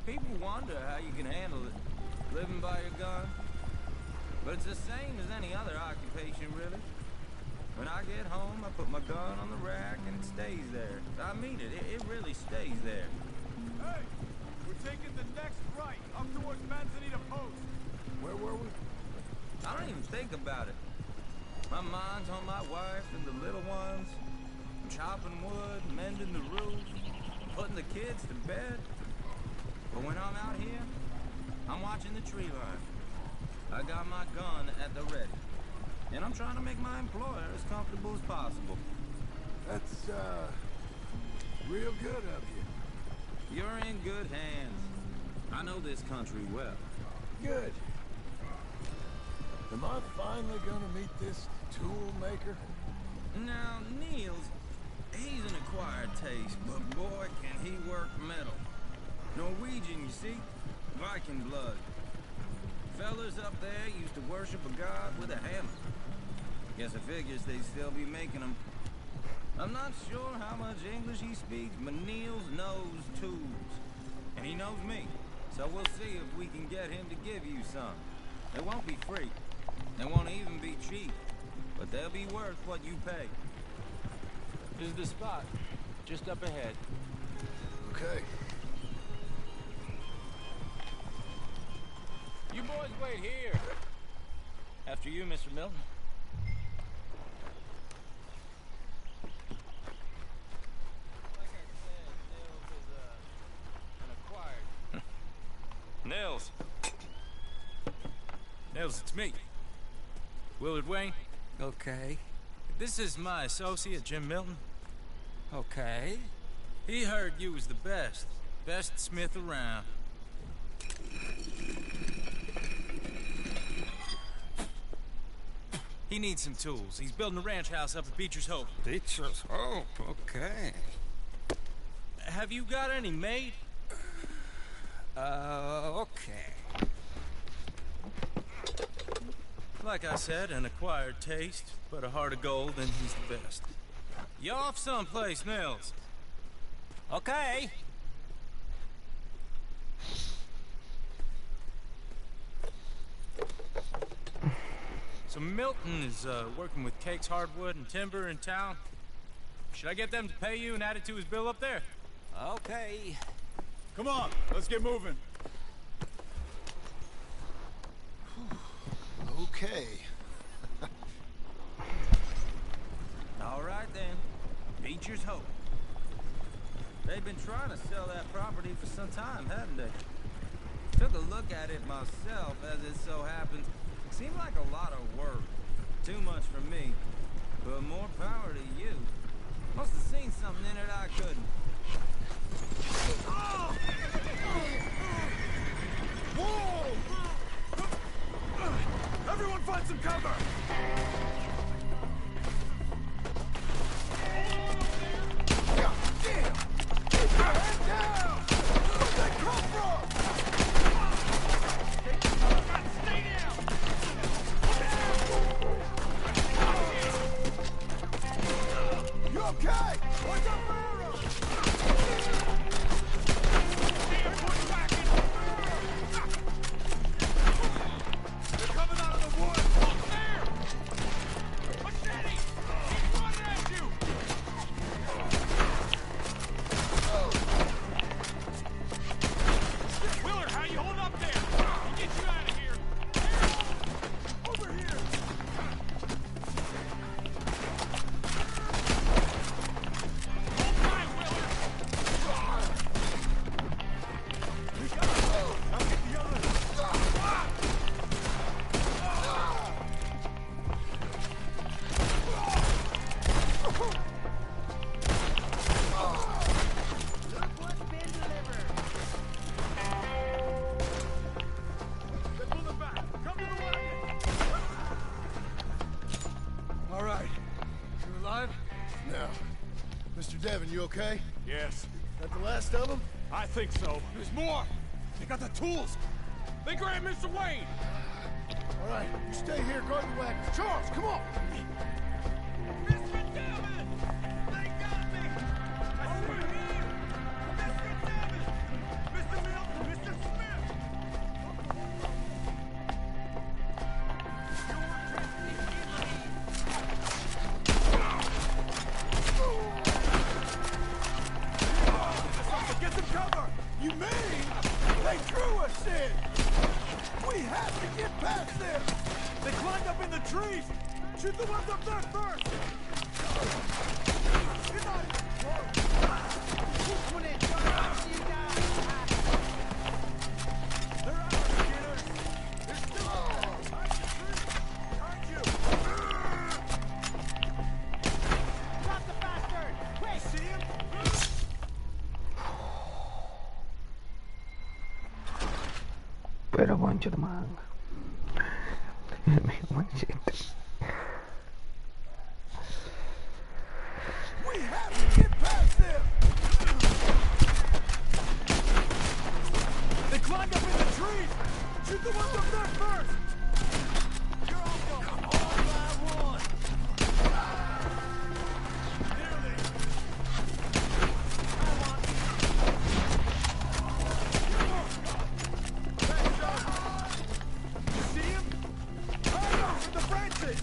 People wonder how you can handle it, living by your gun. But it's the same as any other occupation, really. When I get home, I put my gun on the rack and it stays there. I mean it, it really stays there. Hey! We're taking the next right, up towards Manzanita Post. Where were we? I don't even think about it. My mind's on my wife and the little ones. I'm chopping wood, mending the roof, putting the kids to bed. But when I'm out here, I'm watching the tree line. I got my gun at the ready. And I'm trying to make my employer as comfortable as possible. That's, real good of you. You're in good hands. I know this country well. Good. Am I finally gonna meet this tool maker? Now, Niels, he's an acquired taste, but boy, can he work metal. Norwegian, you see? Viking blood. Fellas up there used to worship a god with a hammer. Guess I figures they'd still be making them. I'm not sure how much English he speaks, but Niels knows tools. And he knows me. So we'll see if we can get him to give you some. They won't be free. They won't even be cheap. But they'll be worth what you pay. This is the spot. Just up ahead. Okay. You boys wait here. After you, Mr. Milton. Like I said, Nils is, an acquired. Nils. Nils, it's me. Willard Wayne. Okay. This is my associate, Jim Milton. Okay. He heard you was the best. Best smith around. He needs some tools. He's building a ranch house up at Beecher's Hope. Beecher's Hope, okay. Have you got any made? Okay. Like I said, an acquired taste, but a heart of gold, and he's the best. You off someplace, Nils? Okay. So Milton is working with Cake's Hardwood and Timber in town. Should I get them to pay you and add it to his bill up there? Okay. Come on, let's get moving. Okay. All right then. Beecher's Hope. They've been trying to sell that property for some time, haven't they? Took a look at it myself, as it so happens. Seemed like a lot of work. Too much for me. But more power to you. Must have seen something in it I couldn't. Oh! Whoa! Everyone find some cover! God damn! Keep your head down! Where'd they come from? Stay down! You okay? Watch out for arrows! They're coming out of the woods! Up there! Machete! He's running at you! Willard, how you hold up there? We'll get you out of here! Over here! Hold tight, Willard! We got him! I'll get the others! They're pulling back! Come to the wagon! All right. You alive? Now, Mr. Devon, you okay? Yes. That the last of them? I think so. There's more! They got the tools! They grabbed Mr. Wayne! All right, you stay here, guard the wagons. Charles, come on! Mr. Devon! They got me! Over here! Mr. Devon! Mr. Milton! Mr. Smith! Get some cover! You mean they threw us in? We have to get past them! They climbed up in the trees! Shoot the ones up there first! You're not even close! Which one is you guys? They're out, skinners! They're still out there! Behind the trees! Behind you! Drop the bastard! Quick! See him? Pero concho de manga. We have to get past them! They climbed up in the trees! Shoot the ones up there first! You're all going all by one! Nearly! Thanks, John! You see him? Right over the branches!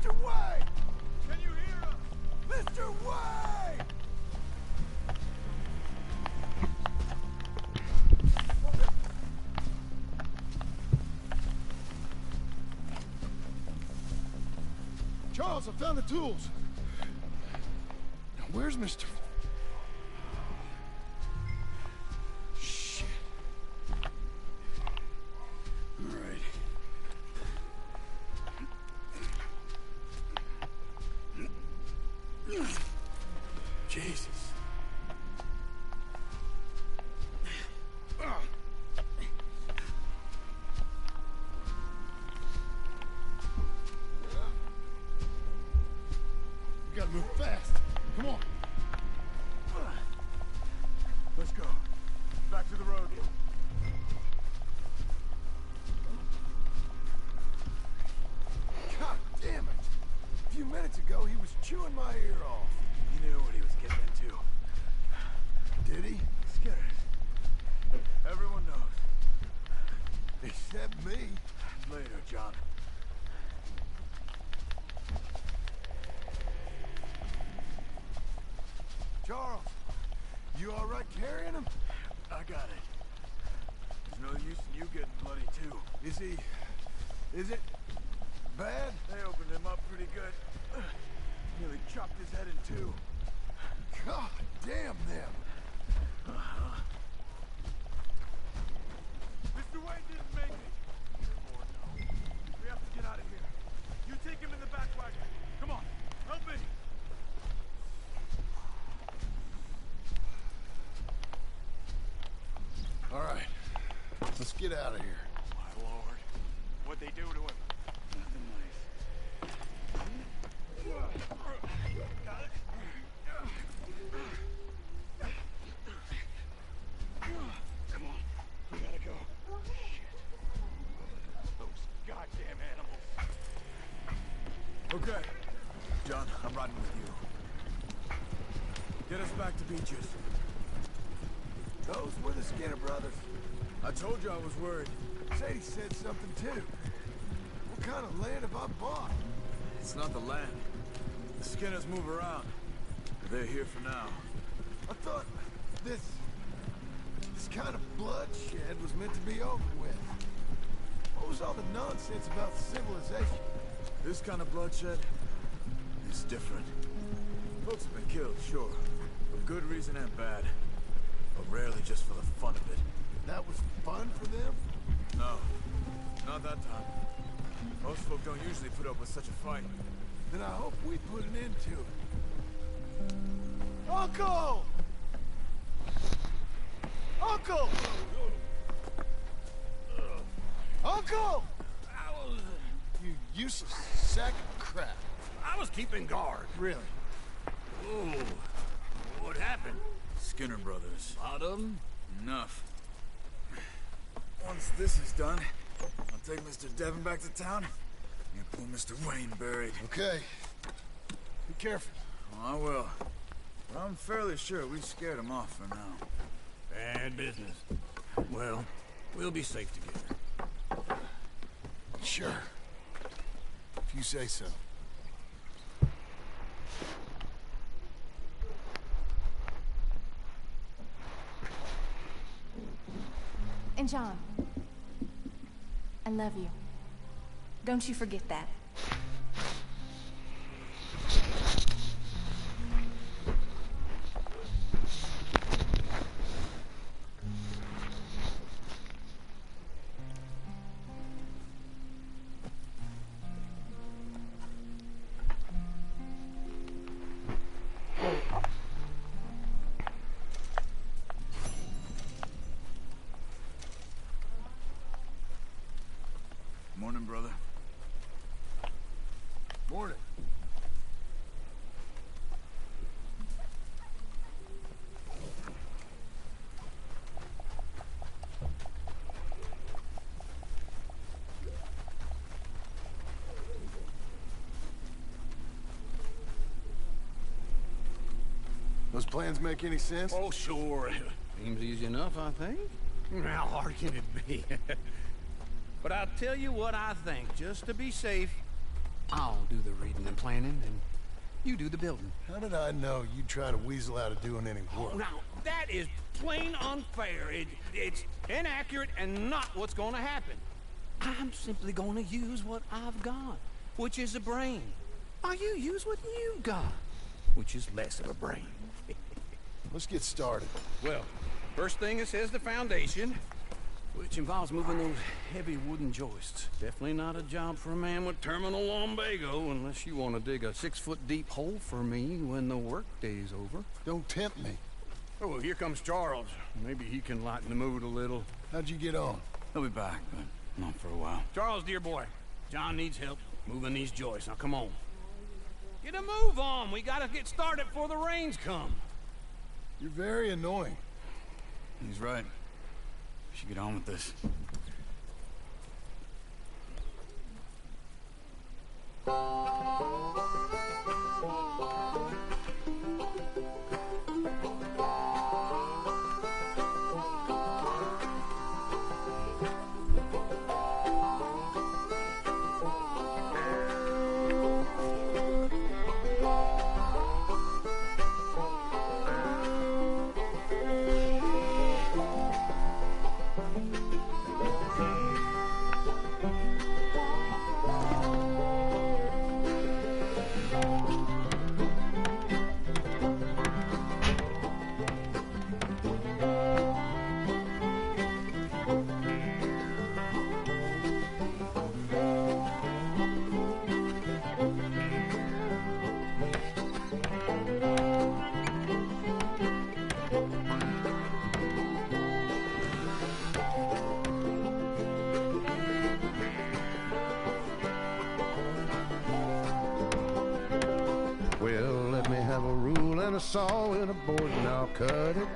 Mr. Wade! Can you hear us? Mr. Wade! Charles, I found the tools. Now, where's Mr. Shit. All right. Jesus. We gotta move fast. Come on. Let's go. Back to the road. God damn it. A few minutes ago, he was chewing my ear off. He knew what he was getting into. Did he? Scared. Everyone knows. Except me. Later, John. Charles, you all right carrying him? I got it. There's no use in you getting bloody too. Is it bad? They opened him up pretty good. Nearly chopped his head in two. God damn them. Mr. Wayne didn't make it. Lord, no. We have to get out of here. You take him in the back wagon. Come on, help me. All right, let's get out of here. My lord, what'd they do to him? Nothing nice. Come on, we gotta go. Shit. Those goddamn animals. Okay, John, I'm riding with you. Get us back to Beaches. Those were the Skinner brothers. I told you I was worried. Sadie said something too. What kind of land have I bought? It's not the land. The Skinners move around. They're here for now. I thought this kind of bloodshed was meant to be over with. What was all the nonsense about civilization? This kind of bloodshed is different. Folks have been killed, sure. For good reason and bad. But rarely just for the fun of it. That was fun for them? No, not that time. Most folk don't usually put up with such a fight. Then I hope we put an end to it. Uncle! Uncle! Uncle! You useless sack of crap. I was keeping guard. Really? Ooh, what happened? Skinner brothers. A lot of them? Enough. Once this is done, I'll take Mr. Devon back to town and pull Mr. Wayne buried. Okay. Be careful. Oh, I will. But I'm fairly sure we scared him off for now. Bad business. Well, we'll be safe together. Sure. If you say so. And John, I love you. Don't you forget that. Morning, brother. Morning. Those plans make any sense? Oh, sure. Seems easy enough, I think. How hard can it be? But I'll tell you what I think, just to be safe. I'll do the reading and planning, and you do the building. How did I know you'd try to weasel out of doing any work? Now, that is plain unfair. It's inaccurate and not what's gonna happen. I'm simply gonna use what I've got, which is a brain. While you use what you got, which is less of a brain. Let's get started. Well, first thing it says the foundation, which involves moving those heavy wooden joists. Definitely not a job for a man with terminal lumbago, unless you want to dig a 6-foot deep hole for me when the workday's over. Don't tempt me. Oh, well, here comes Charles. Maybe he can lighten the mood a little. How'd you get on? He'll be back, but not for a while. Charles, dear boy, John needs help moving these joists. Now, come on. Get a move on. We gotta get started before the rains come. You're very annoying. He's right. We should get on with this. And a saw and a board and I'll cut it.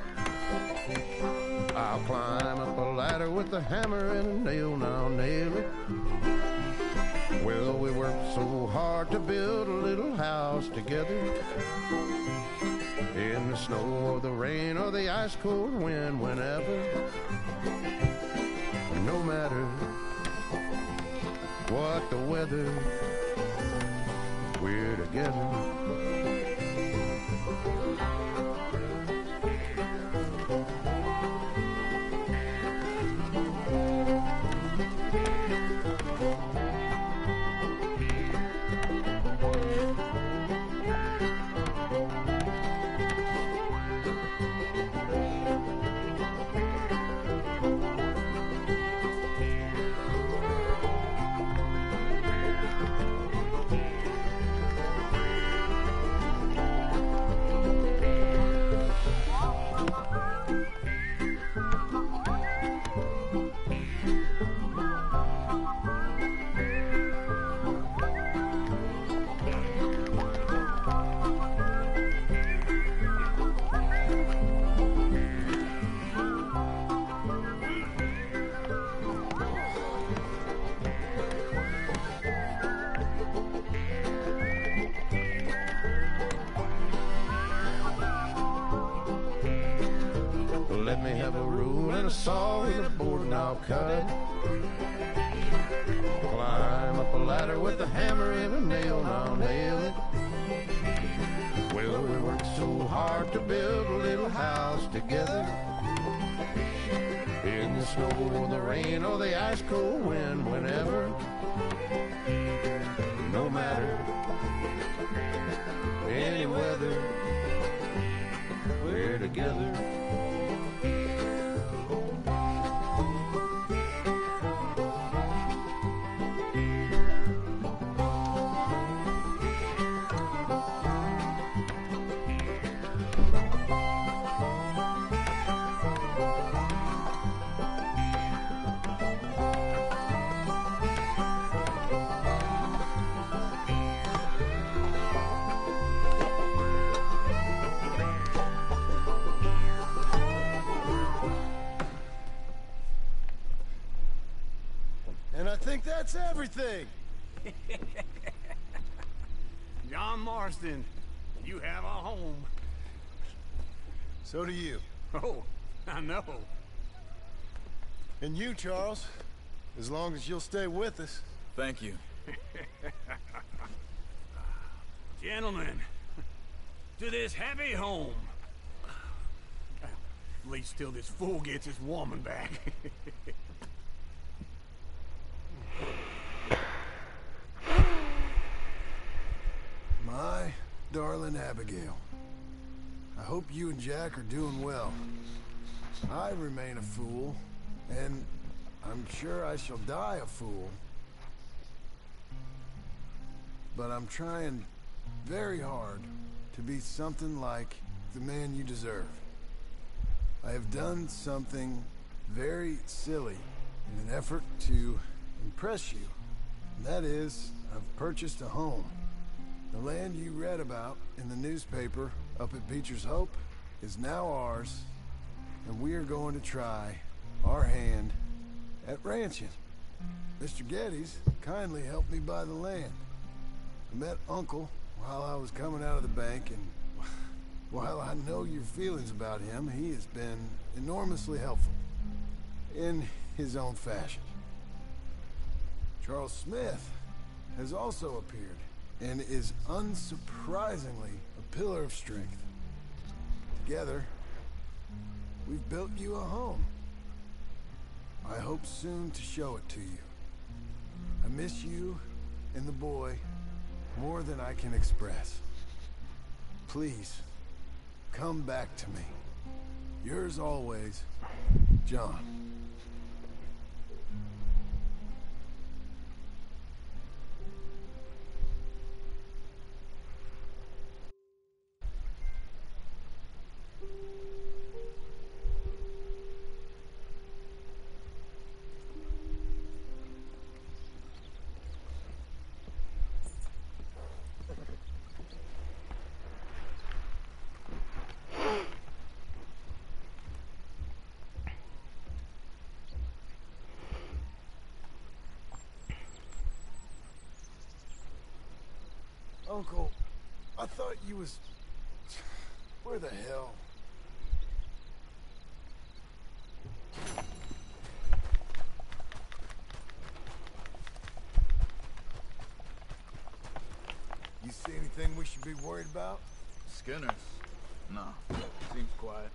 I'll climb up a ladder with a hammer and a nail and I'll nail it. Well, we worked so hard to build a little house together. In the snow or the rain or the ice cold wind, whenever. No matter what the weather, we're together. Let me have a rule and a saw and a board and I'll cut it. Climb up a ladder with a hammer and a nail and I'll nail it. Well, we worked so hard to build a little house together. In the snow or the rain or the ice cold wind, whenever. No matter any weather, we're together. And I think that's everything. John Marston, you have a home. So do you. Oh, I know. And you, Charles, as long as you'll stay with us. Thank you. Gentlemen, to this happy home. At least till this fool gets his woman back. My darling Abigail, I hope you and Jack are doing well. I remain a fool, and I'm sure I shall die a fool. But I'm trying very hard to be something like the man you deserve. I have done something very silly in an effort to impress you. And that is, I've purchased a home. The land you read about in the newspaper up at Beecher's Hope is now ours, and we are going to try our hand at ranching. Mr. Geddes kindly helped me buy the land. I met Uncle while I was coming out of the bank, and while I know your feelings about him, he has been enormously helpful in his own fashion. Charles Smith has also appeared and is unsurprisingly a pillar of strength. Together, we've built you a home. I hope soon to show it to you. I miss you and the boy more than I can express. Please, come back to me. Yours always, John. Uncle, I thought you was... Where the hell? You see anything we should be worried about? Skinners? No. Seems quiet.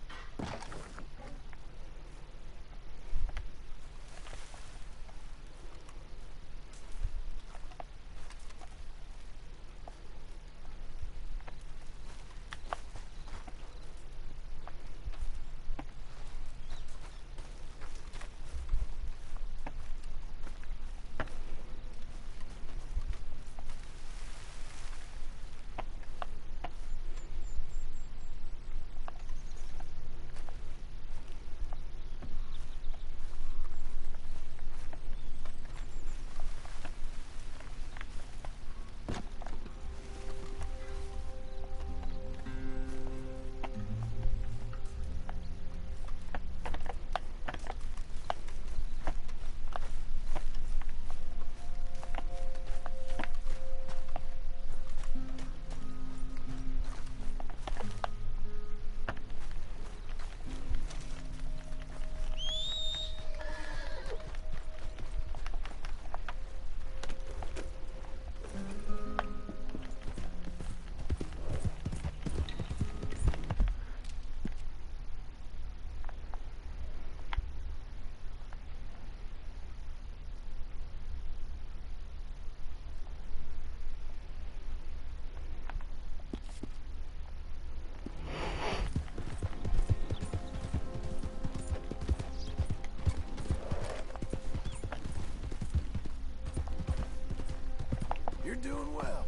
You're doing well.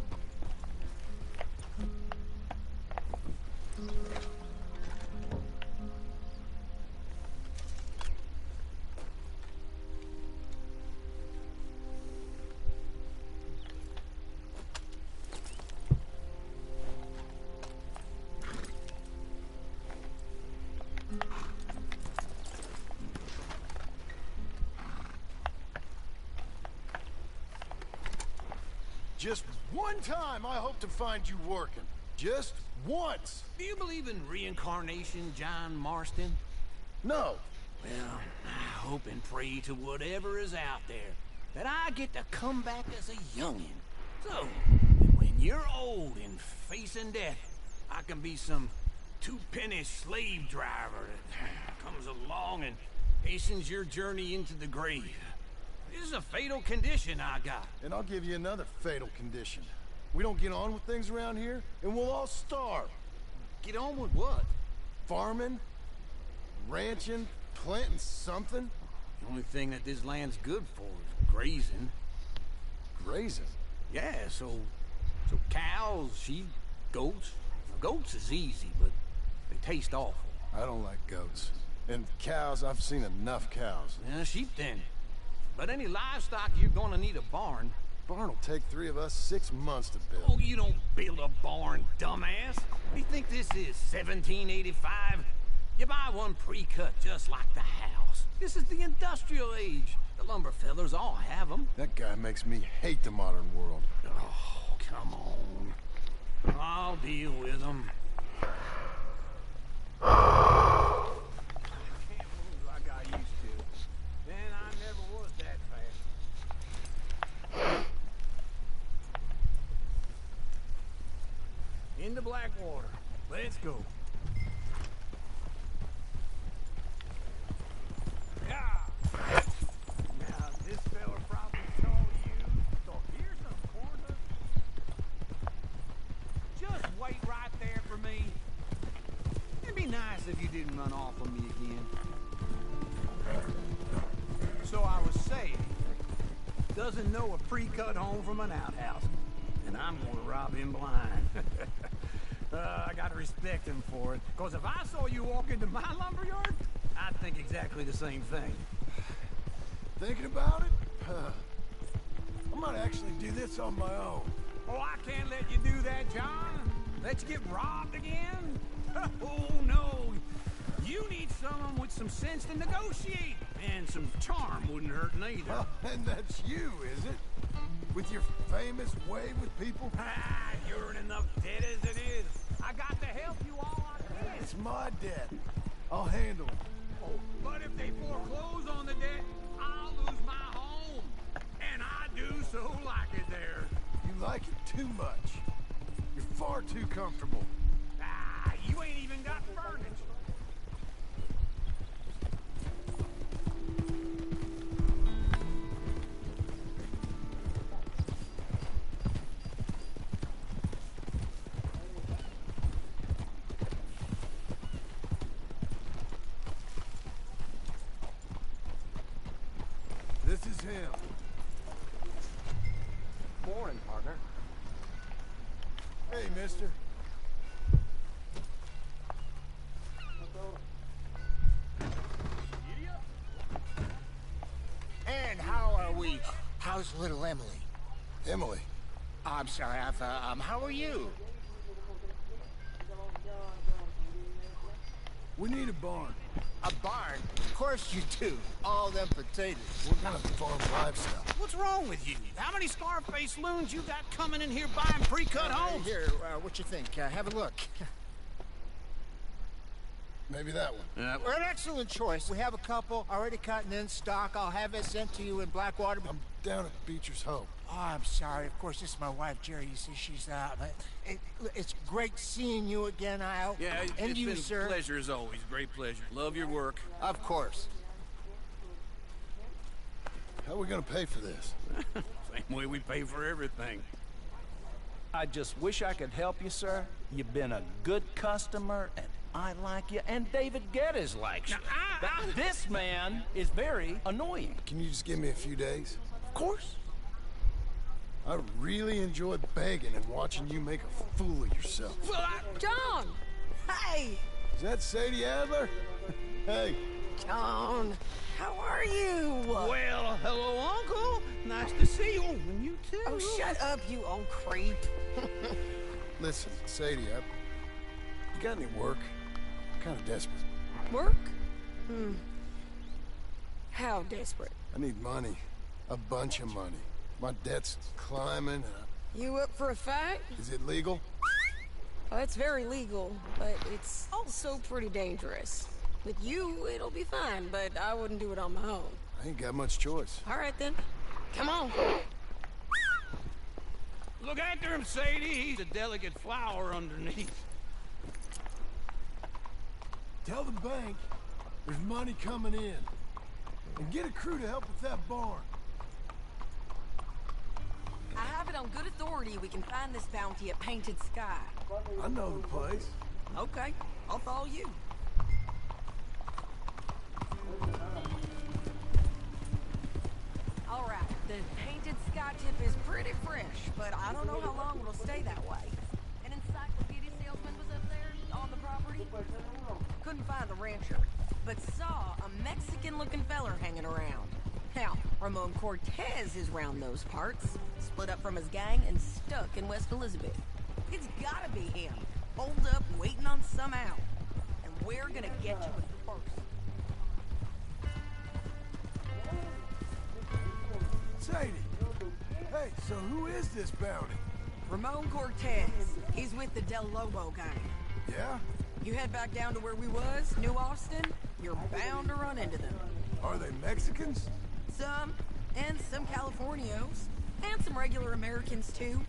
Just one time I hope to find you working. Just once. Do you believe in reincarnation, John Marston? No. Well, I hope and pray to whatever is out there that I get to come back as a youngin'. So, that when you're old and facing death, I can be some two-penny slave driver that comes along and hastens your journey into the grave. This is a fatal condition I got. And I'll give you another fatal condition. We don't get on with things around here, and we'll all starve. Get on with what? Farming, ranching, planting something. The only thing that this land's good for is grazing. Grazing? Yeah, so cows, sheep, goats. Goats is easy, but they taste awful. I don't like goats. And cows, I've seen enough cows. Yeah, sheep then. But any livestock, you're gonna need a barn. Barn will take 3 of us 6 months to build. Oh, you don't build a barn, dumbass. You think this is 1785? You buy one pre-cut just like the house. This is the industrial age. The lumber fellers all have them. That guy makes me hate the modern world. Oh, come on. I'll deal with them. I can't move like I used to. And I never was that fast. Into Blackwater. Let's go. Yeah. Now, this fella probably saw you. So here's some corn husks. Just wait right there for me. It'd be nice if you didn't run off on me again. So I was saying, doesn't know a pre-cut home from an outhouse. And I'm gonna rob him blind. I gotta respect him for it. Because if I saw you walk into my lumberyard, I'd think exactly the same thing. Thinking about it? I might actually do this on my own. Oh, I can't let you do that, John. Let you get robbed again? Oh, no. You need someone with some sense to negotiate. And some charm wouldn't hurt neither. And that's you, is it? With your famous way with people? Ah, you're in enough debt as it is. I got to help you all I can. It's my debt. I'll handle it. Oh, but if they foreclose on the debt, I'll lose my home. And I do so like it there. You like it too much. You're far too comfortable. Ah, you ain't even got furniture. This is him. Morning, partner. Hey, mister. And how are we? How's little Emily? Emily. I'm sorry, how are you? We need a barn. A barn? Of course you do. All them potatoes. What kind of farm livestock? What's wrong with you? How many Scarface loons you got coming in here buying pre-cut homes? Here, what you think? Have a look. Maybe that one. We're an excellent choice. We have a couple already cut and in stock. I'll have it sent to you in Blackwater. I'm down at Beecher's Hope. Oh, I'm sorry. Of course, this is my wife, Jerry. You see, she's it's great seeing you again, Al. Yeah, and it's you, been sir. a pleasure as always. Great pleasure. Love your work. Of course. How are we gonna pay for this? Same way we pay for everything. I just wish I could help you, sir. You've been a good customer, and I like you, and David Geddes likes you. But this man is very annoying. Can you just give me a few days? Of course. I really enjoy begging and watching you make a fool of yourself. John! Hey! Is that Sadie Adler? Hey. John, how are you? Well, hello, Uncle. Nice to see you. And you too. Oh, shut up, you old creep. Listen, Sadie, you got any work? I'm kind of desperate. Work? How desperate? I need money. A bunch of money. My debt's climbing. You up for a fight? Is it legal? Well, it's very legal, but it's also pretty dangerous. With you, it'll be fine, but I wouldn't do it on my own. I ain't got much choice. All right, then. Come on. Look after him, Sadie. He's a delicate flower underneath. Tell the bank there's money coming in. And get a crew to help with that barn. I have it on good authority we can find this bounty at Painted Sky. I know the place. Okay, I'll follow you. All right, the Painted Sky tip is pretty fresh, but I don't know how long it'll stay that way. An encyclopedia salesman was up there on the property. Couldn't find the rancher, but saw a Mexican-looking feller hanging around. Now, Ramon Cortez is round those parts, split up from his gang and stuck in West Elizabeth. It's gotta be him, holed up waiting on some out. And we're gonna get to it first. Sadie! Hey, so who is this bounty? Ramon Cortez. He's with the Del Lobo gang. Yeah? You head back down to where we was, New Austin, you're bound to run into them. Are they Mexicans? Some, and some Californios, and some regular Americans too.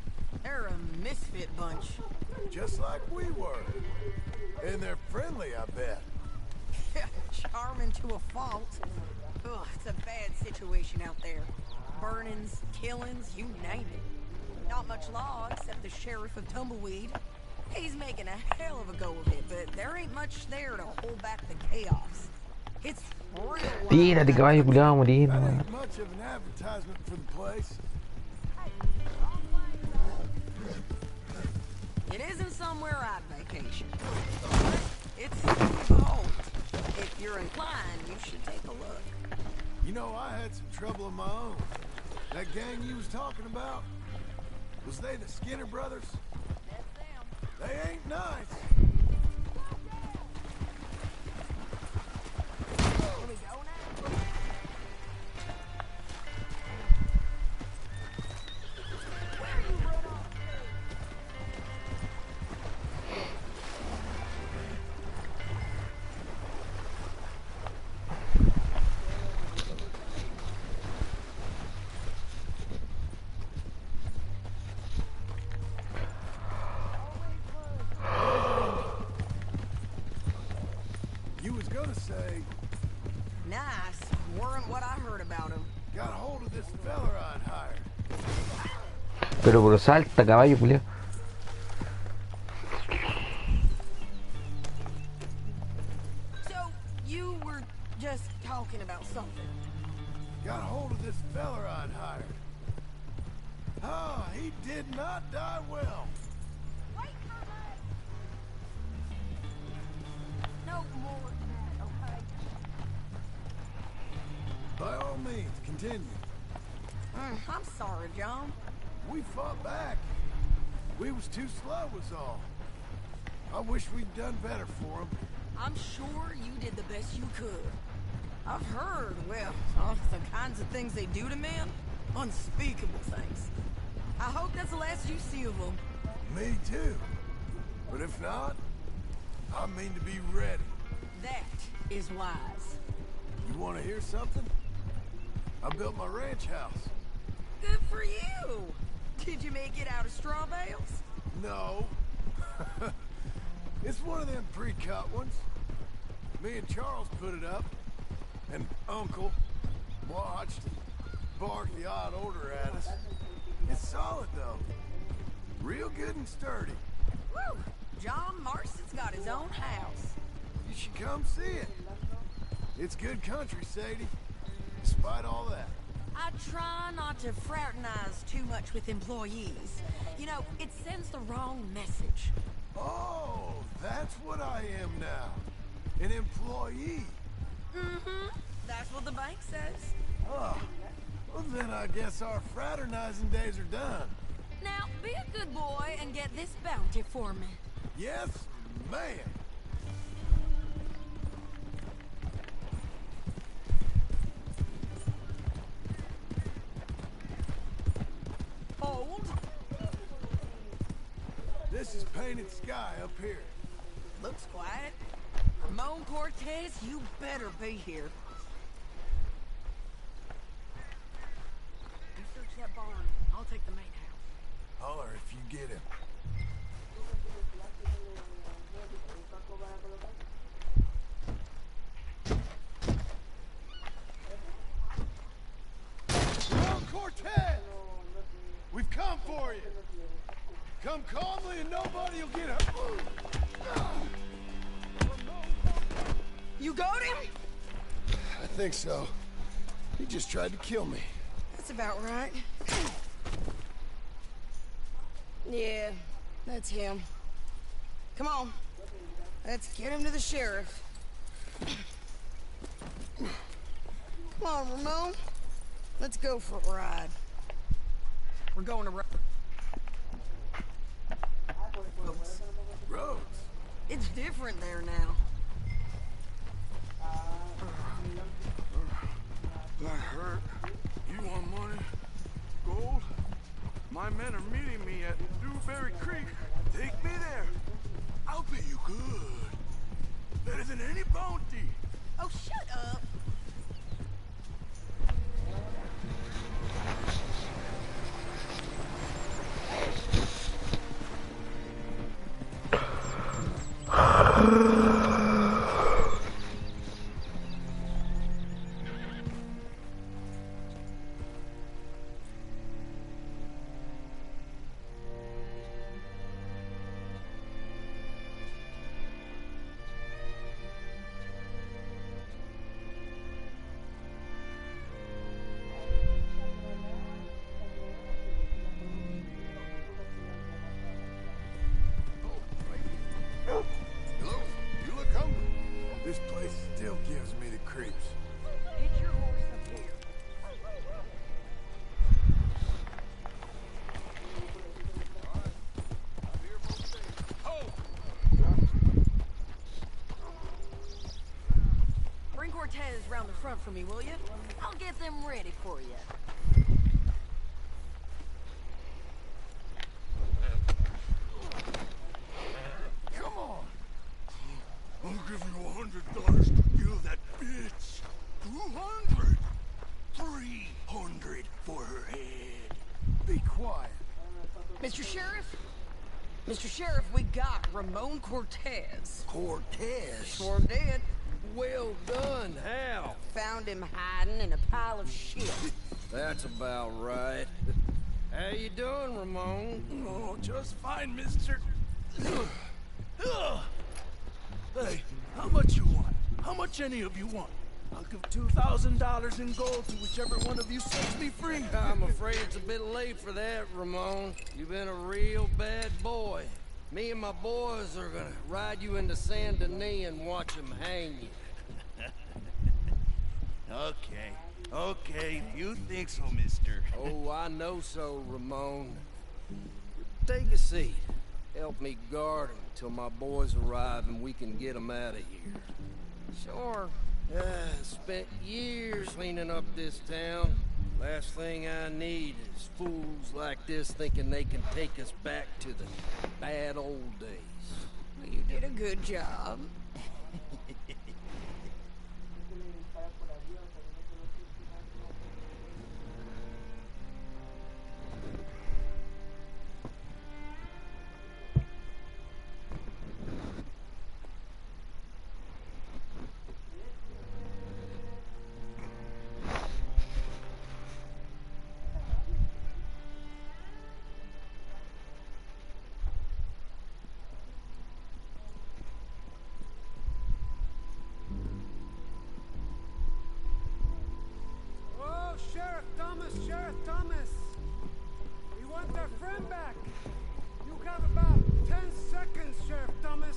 They're a misfit bunch. Just like we were. And they're friendly, I bet. Charming to a fault. Ugh, it's a bad situation out there. Burnings, killings, you name it. Not much law except the sheriff of Tumbleweed. He's making a hell of a go of it, but there ain't much there to hold back the chaos. It's real. Tírate, caballo culiao, morir. That ain't much of an advertisement for the place. It isn't somewhere I'd vacation. It's home. If you're inclined, you should take a look. You know, I had some trouble of my own. That gang you was talking about, was they the Skinner brothers? That's them. They ain't nice. Here we go now. Where you run off You was gonna say, Nice. Weren't what I heard about him. got hold of this feller I'd hired. Pero salta, caballo culiao. So, you were just talking about something. Got hold of this feller I'd hired. Ah, he did not die well. Wait for me! No more of that, okay? By all means, continue. I'm sorry, John. We fought back. We was too slow was all. I wish we'd done better for him. I'm sure you did the best you could. I've heard, well, the kinds of things they do to men. Unspeakable things. I hope that's the last you see of them. Me too. But if not, I mean to be ready. That is wise. You want to hear something? I built my ranch house. Good for you! Did you make it out of straw bales? No. It's one of them pre-cut ones. Me and Charles put it up. And Uncle watched and barked the odd order at us. It's solid, though. Real good and sturdy. Woo! John Marston's got his own house. You should come see it. It's good country, Sadie. Despite all that. I try not to fraternize too much with employees. You know, it sends the wrong message. Oh, that's what I am now. An employee. Mm-hmm. That's what the bank says. Oh, well then I guess our fraternizing days are done. Now, be a good boy and get this bounty for me. Yes, ma'am. Hold. This is Painted Sky up here. Looks quiet. Ramon Cortez, you better be here. Go search that barn. I'll take the main house. Holler get him. Ramon Cortez! We've come for you. Come calmly and nobody will get hurt. You got him? I think so. He just tried to kill me. That's about right. Yeah, that's him. Come on. Let's get him to the sheriff. Come on, Ramon. Let's go for a ride. We're going to Roads. It's different there now. That hurt. You want money? Gold? My men are meeting me at Dewberry Creek. Take me there. I'll pay you good. Better than any bounty. Oh, shut up. Hello? You look hungry. This place still gives me the creeps. Get your horse up here. Bring Cortez round the front for me, will you? I'll get them ready for you. Come on. I'll give you $100 to kill that bitch. 200. 300 for her head. Be quiet. Mr. Sheriff? Mr. Sheriff, we got Ramon Cortez. Cortez? Sure did. Well done. How? Found him hiding in a pile of shit. That's about right. How you doing, Ramon? Oh, just fine, mister. Hey, how much you want? How much any of you want? I'll give $2,000 in gold to whichever one of you sets me free. I'm afraid it's a bit late for that, Ramon. You've been a real bad boy. Me and my boys are gonna ride you into Saint Denis and watch them hang you. Okay, if you think so, mister. Oh, I know so, Ramon. Take a seat. Help me guard him till my boys arrive and we can get them out of here. Sure. Spent years cleaning up this town. Last thing I need is fools like this thinking they can take us back to the bad old days. You did a good job. Sheriff Thomas! We want our friend back! You have about 10 seconds, Sheriff Thomas,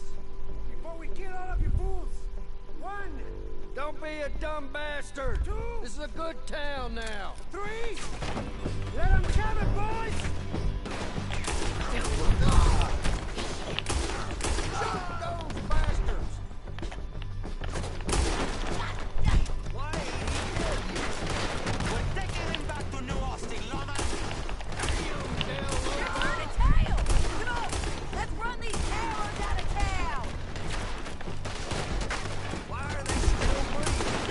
before we kill all of you fools! 1! Don't be a dumb bastard! 2! This is a good town now! 3! Let them have it, boys! Shoot those bastards! Why ain't he dead yet? We're taking him back to New Austin, Lama! You're burning tail! Come on! Let's run these cowards out of town! Why are they still breathing?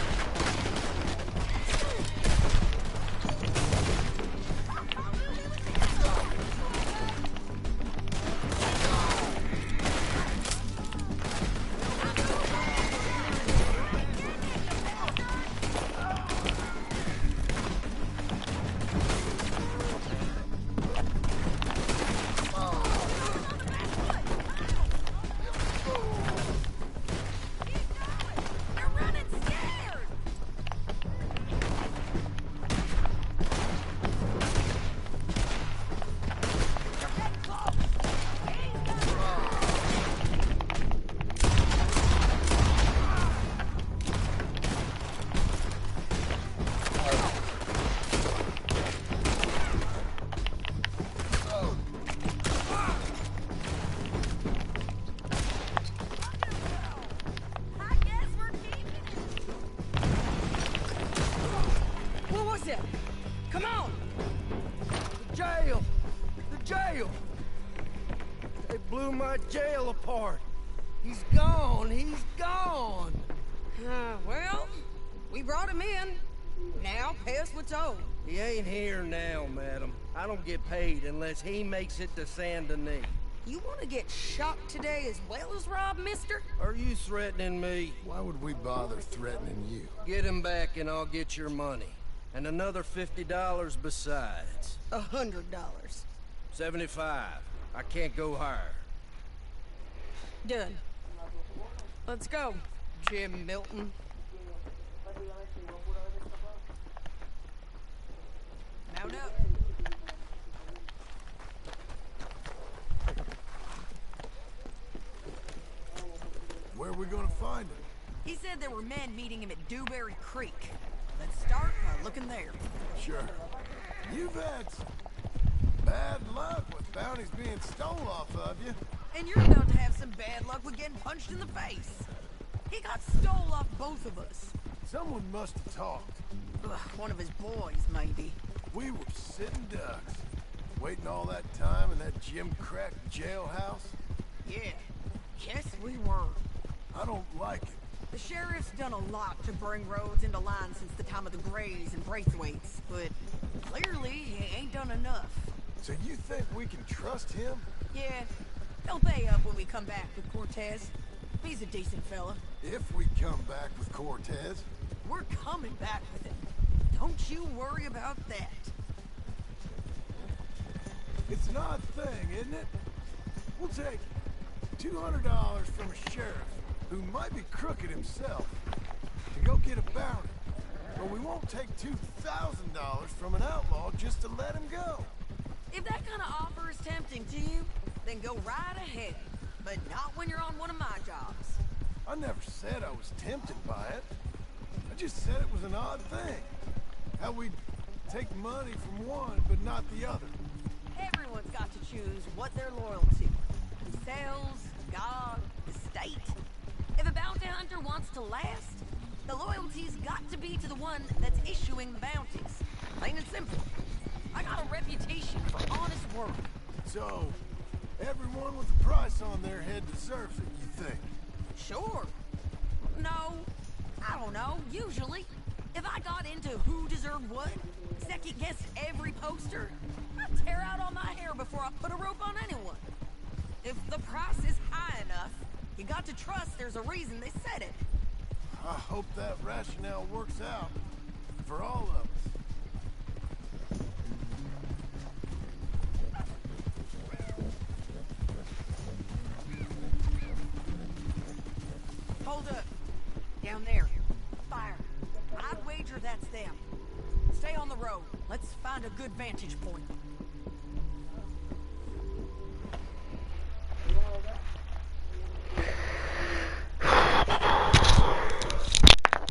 my jail apart. He's gone. He's gone. Well, we brought him in. Now pay us what's owed. He ain't here now, madam. I don't get paid unless he makes it to Saint Denis. You want to get shot today as well as rob, mister? Are you threatening me? Why would we bother threatening you? Get him back and I'll get your money. And another $50 besides. $100. 75. I can't go higher. Done. Let's go, Jim Milton. Mount up. Where are we gonna find him? He said there were men meeting him at Dewberry Creek. Let's start by looking there. Sure. You've had some bad luck with bounties being stole off of you. And you're about to have some bad luck with getting punched in the face. He got stole off both of us. Someone must have talked. Ugh, one of his boys, maybe. We were sitting ducks, waiting all that time in that Jim Crack jailhouse. Yeah, yes we were. I don't like it. The sheriff's done a lot to bring roads into line since the time of the Grays and Braithwaites, but clearly he ain't done enough. So you think we can trust him? Yeah, he'll pay up when we come back with Cortez. He's a decent fella. If we come back with Cortez. We're coming back with him. Don't you worry about that. It's an odd thing, isn't it? We'll take $200 from a sheriff who might be crooked himself to go get a bounty. But we won't take $2,000 from an outlaw just to let him go. If that kind of offer is tempting to you, then go right ahead. But not when you're on one of my jobs. I never said I was tempted by it. I just said it was an odd thing. How we'd take money from one, but not the other. Everyone's got to choose what they're loyal to. Themselves, God, the state. If a bounty hunter wants to last, the loyalty's got to be to the one that's issuing the bounties. Plain and simple. I got a reputation for honest work. So, everyone with a price on their head deserves it, you think? Sure. No, I don't know, usually. If I got into who deserved what, second-guessed every poster, I'd tear out all my hair before I put a rope on anyone. If the price is high enough, you got to trust there's a reason they said it. I hope that rationale works out for all of us. Hold up. Down there. Fire. I'd wager that's them. Stay on the road. Let's find a good vantage point.